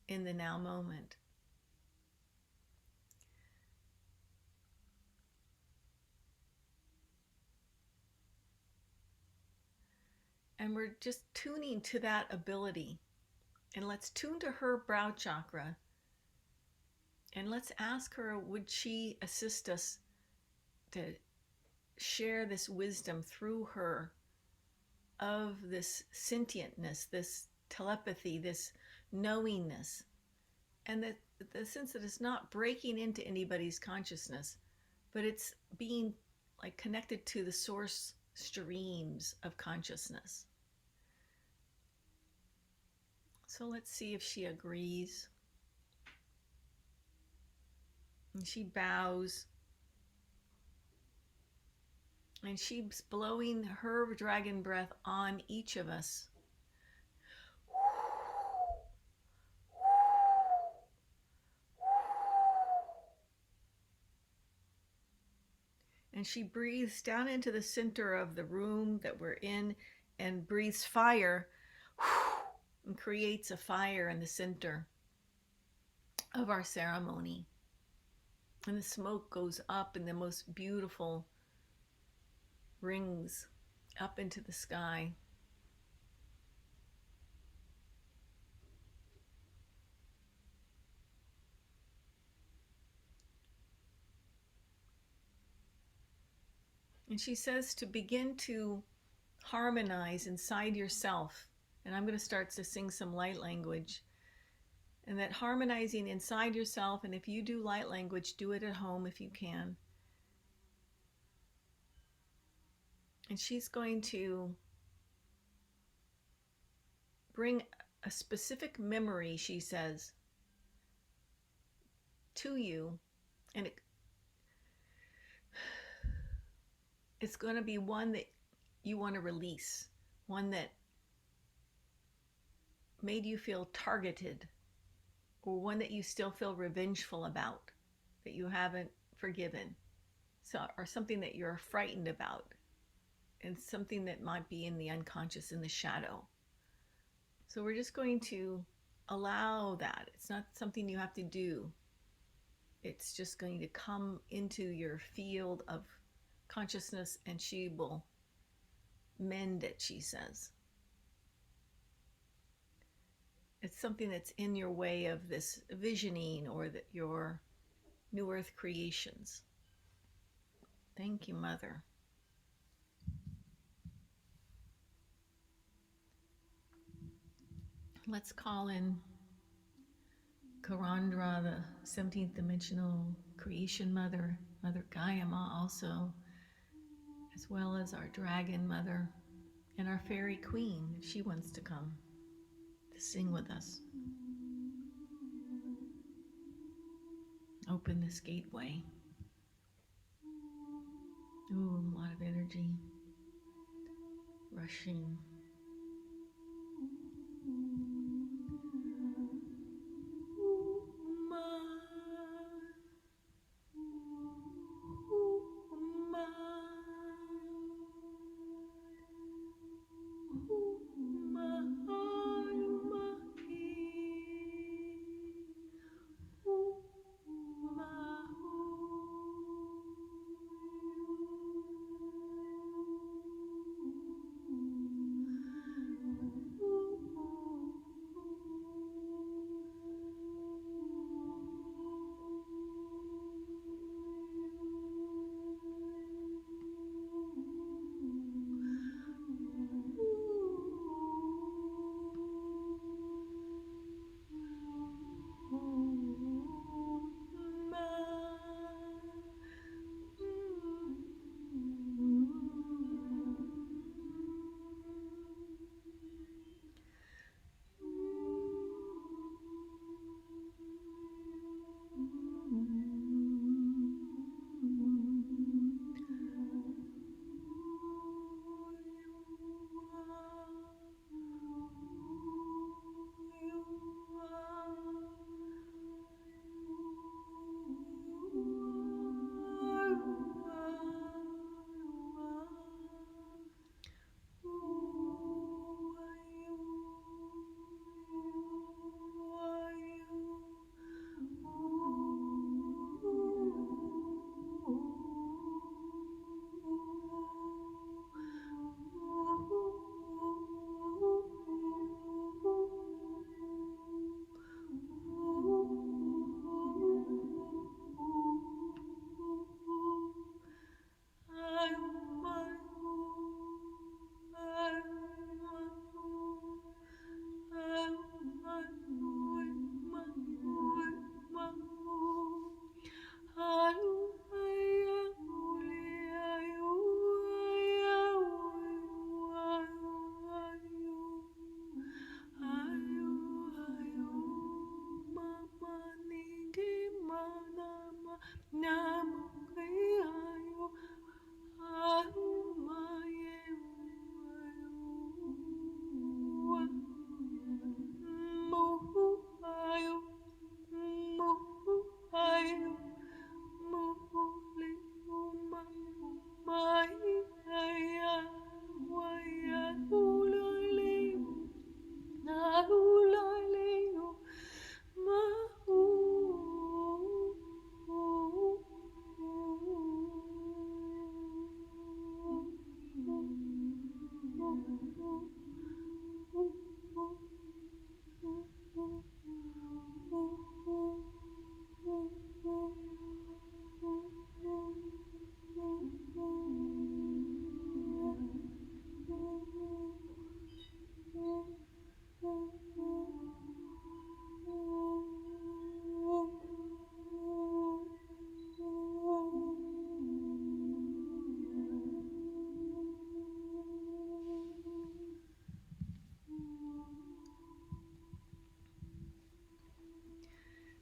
in the now moment. And we're just tuning to that ability. And let's tune to her brow chakra And let's ask her, would she assist us to share this wisdom through her of this sentientness, this telepathy, this knowingness, and that the sense that it's not breaking into anybody's consciousness, but it's being like connected to the source streams of consciousness. So let's see if she agrees. And she bows. And she's blowing her dragon breath on each of us. And she breathes down into the center of the room that we're in and breathes fire and creates a fire in the center of our ceremony. And the smoke goes up in the most beautiful rings up into the sky. And she says to begin to harmonize inside yourself. And I'm going to start to sing some light language. And that harmonizing inside yourself, and if you do light language, do it at home if you can. And she's going to bring a specific memory, she says, to you. And it's going to be one that you want to release, one that made you feel targeted, or one that you still feel revengeful about, that you haven't forgiven, so, or something that you're frightened about, and something that might be in the unconscious, in the shadow. So we're just going to allow that. It's not something you have to do. It's just going to come into your field of consciousness, and she will mend it, she says. It's something that's in your way of this visioning or that your new earth creations. Thank you, Mother. Let's call in Karandra, the 17th dimensional creation mother, Mother Gaia also, as well as our dragon mother and our Faery Queen, if she wants to come to sing with us. Open this gateway. Ooh, a lot of energy rushing.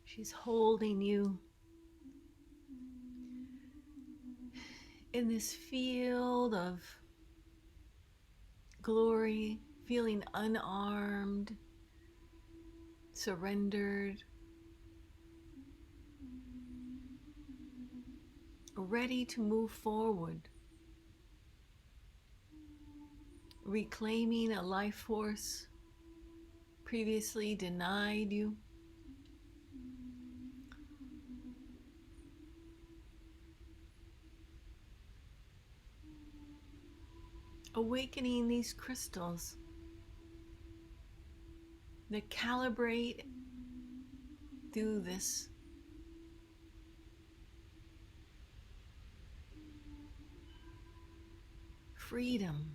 She's holding you in this field of glory, feeling unarmed, surrendered, ready to move forward, reclaiming a life force previously denied you. Awakening these crystals that calibrate through this freedom,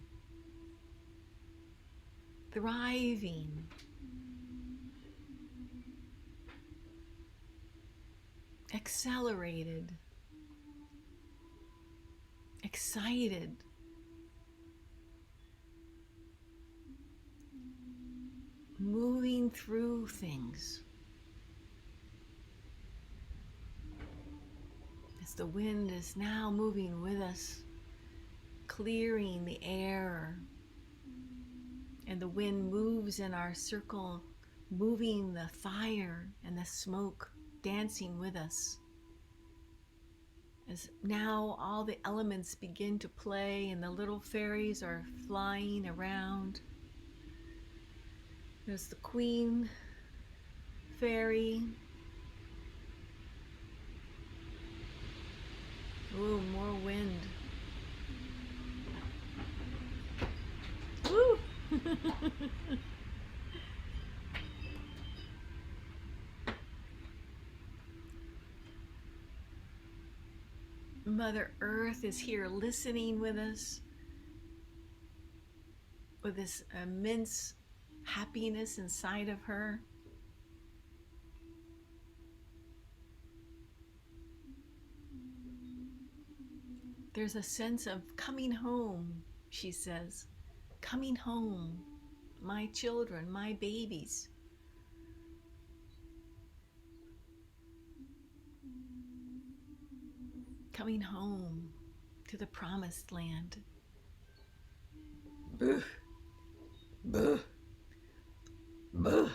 thriving, accelerated, excited, moving through things. As the wind is now moving with us, clearing the air, and the wind moves in our circle, moving the fire and the smoke, dancing with us. As now all the elements begin to play and the little fairies are flying around. There's the Queen Faery. Ooh, more wind. Woo! Mother Earth is here listening with us with this immense happiness inside of her. There's a sense of coming home, she says. Coming home, my children, my babies. Coming home to the promised land. Buh, buh, buh,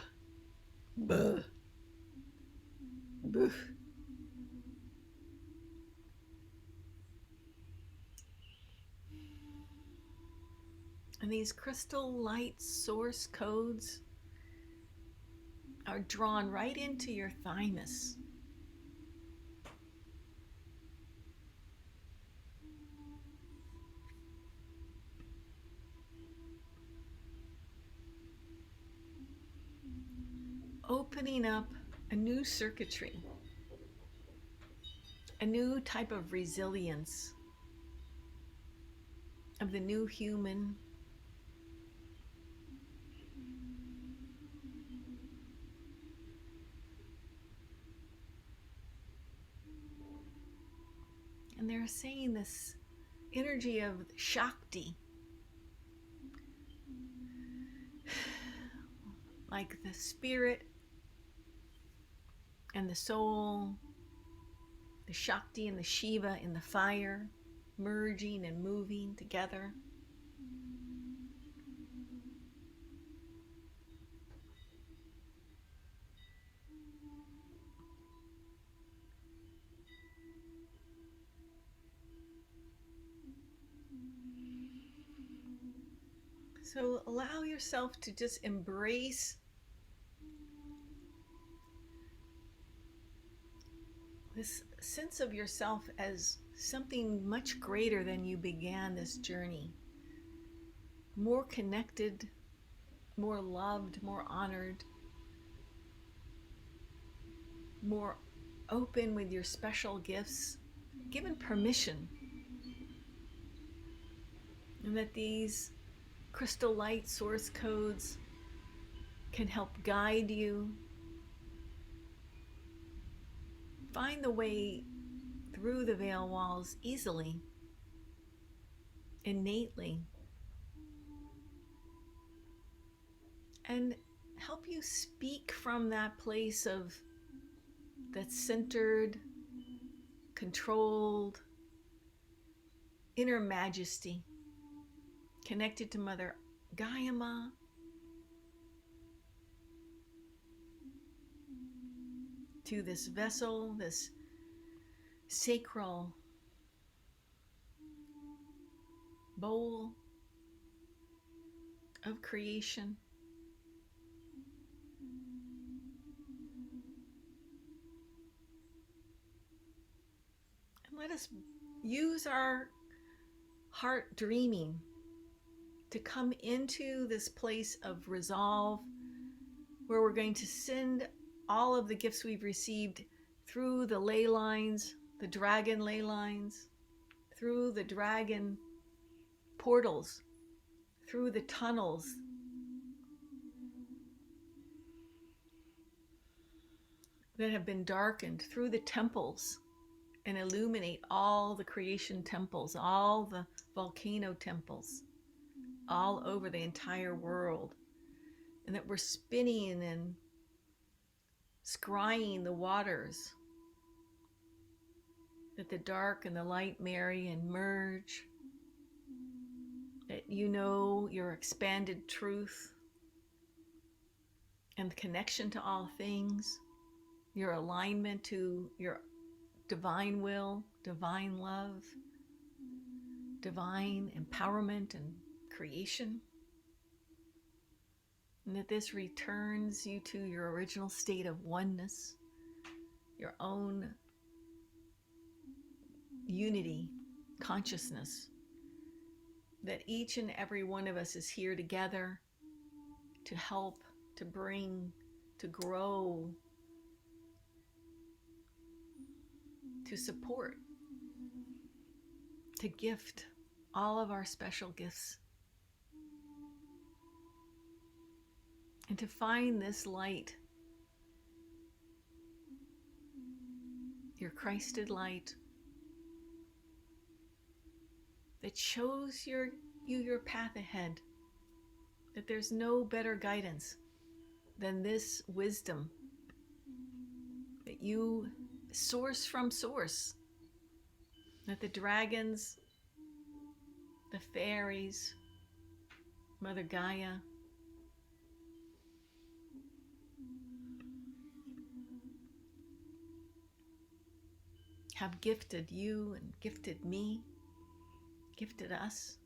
buh, buh. And these crystal light source codes are drawn right into your thymus. Opening up a new circuitry, a new type of resilience of the new human. And they're saying this energy of Shakti, like the spirit and the soul the Shakti and the Shiva in the fire, merging and moving together. So allow yourself to just embrace this sense of yourself as something much greater than you began this journey. More connected, more loved, more honored, more open with your special gifts, given permission. And that these crystal light source codes can help guide you. Find the way through the veil walls easily, innately, and help you speak from that place of that's centered, controlled, inner majesty, connected to Mother Gaia, to this vessel, this sacral bowl of creation. And let us use our heart dreaming to come into this place of resolve, where we're going to send all of the gifts we've received through the ley lines, the dragon ley lines, through the dragon portals, through the tunnels, that have been darkened, through the temples, and illuminate all the creation temples, all the volcano temples, all over the entire world. And that we're spinning and scrying the waters, that the dark and the light marry and merge, that you know your expanded truth and connection to all things, your alignment to your divine will, divine love, divine empowerment and creation. And that this returns you to your original state of oneness, your own unity, consciousness. That each and every one of us is here together to help, to bring, to grow, to support, to gift all of our special gifts. And to find this light, your Christed light, that shows you your path ahead, that there's no better guidance than this wisdom that you source from source, that the dragons, the fairies, Mother Gaia, have gifted you and gifted me, gifted us.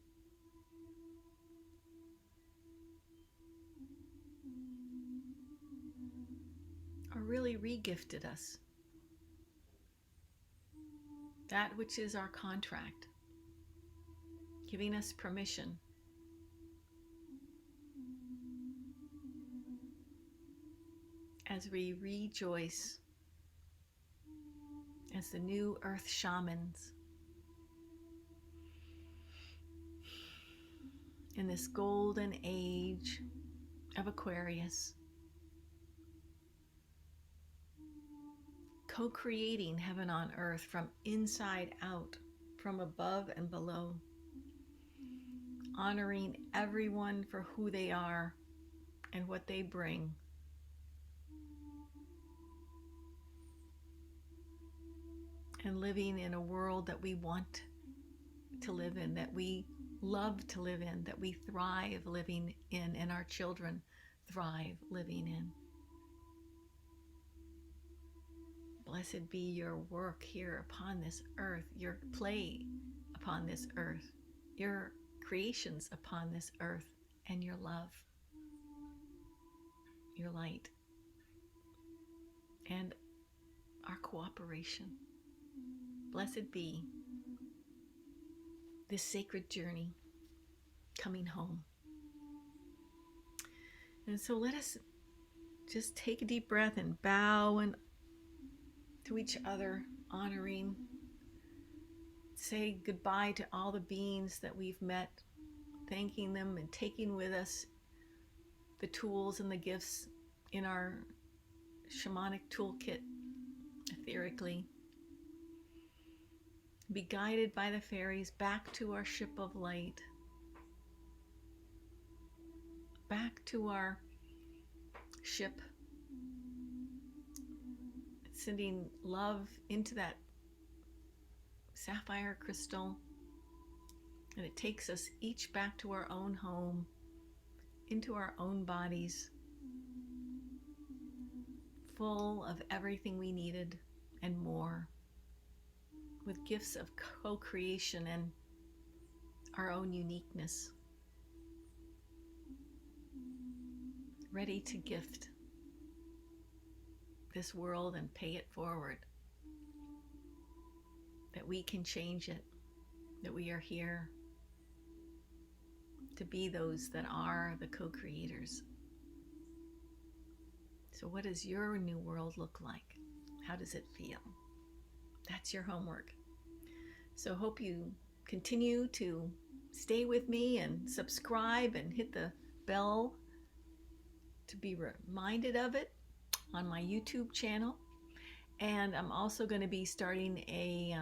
Or really re-gifted us. That which is our contract, giving us permission as we rejoice as the new earth shamans in this golden age of Aquarius, co-creating heaven on earth from inside out, from above and below, honoring everyone for who they are and what they bring. and living in a world that we want to live in, that we love to live in, that we thrive living in, and our children thrive living in. Blessed be your work here upon this earth, your play upon this earth, your creations upon this earth, and your love, your light, and our cooperation. Blessed be this sacred journey coming home. And so let us just take a deep breath and bow and to each other, honoring, say goodbye to all the beings that we've met, thanking them and taking with us the tools and the gifts in our shamanic toolkit etherically. Be guided by the fairies back to our ship of light, back to our ship, sending love into that sapphire crystal, and it takes us each back to our own home, into our own bodies, full of everything we needed and more, with gifts of co-creation and our own uniqueness, ready to gift this world and pay it forward, that we can change it, that we are here to be those that are the co-creators. So what does your new world look like? How does it feel? That's your homework. So hope you continue to stay with me and subscribe and hit the bell to be reminded of it on my YouTube channel. And I'm also going to be starting a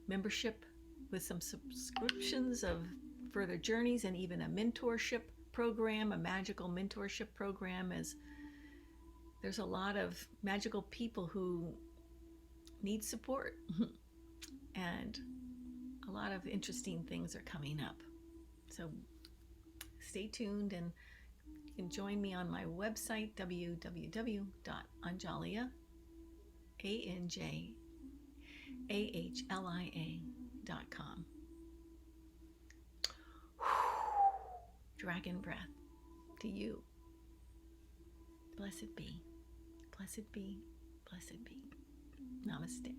membership with some subscriptions of further journeys, and even a mentorship program, a magical mentorship program, as there's a lot of magical people who need support and a lot of interesting things are coming up. So stay tuned, and you can join me on my website, www.anjalia.com. Dragon breath to you. Blessed be, blessed be, blessed be. Namaste.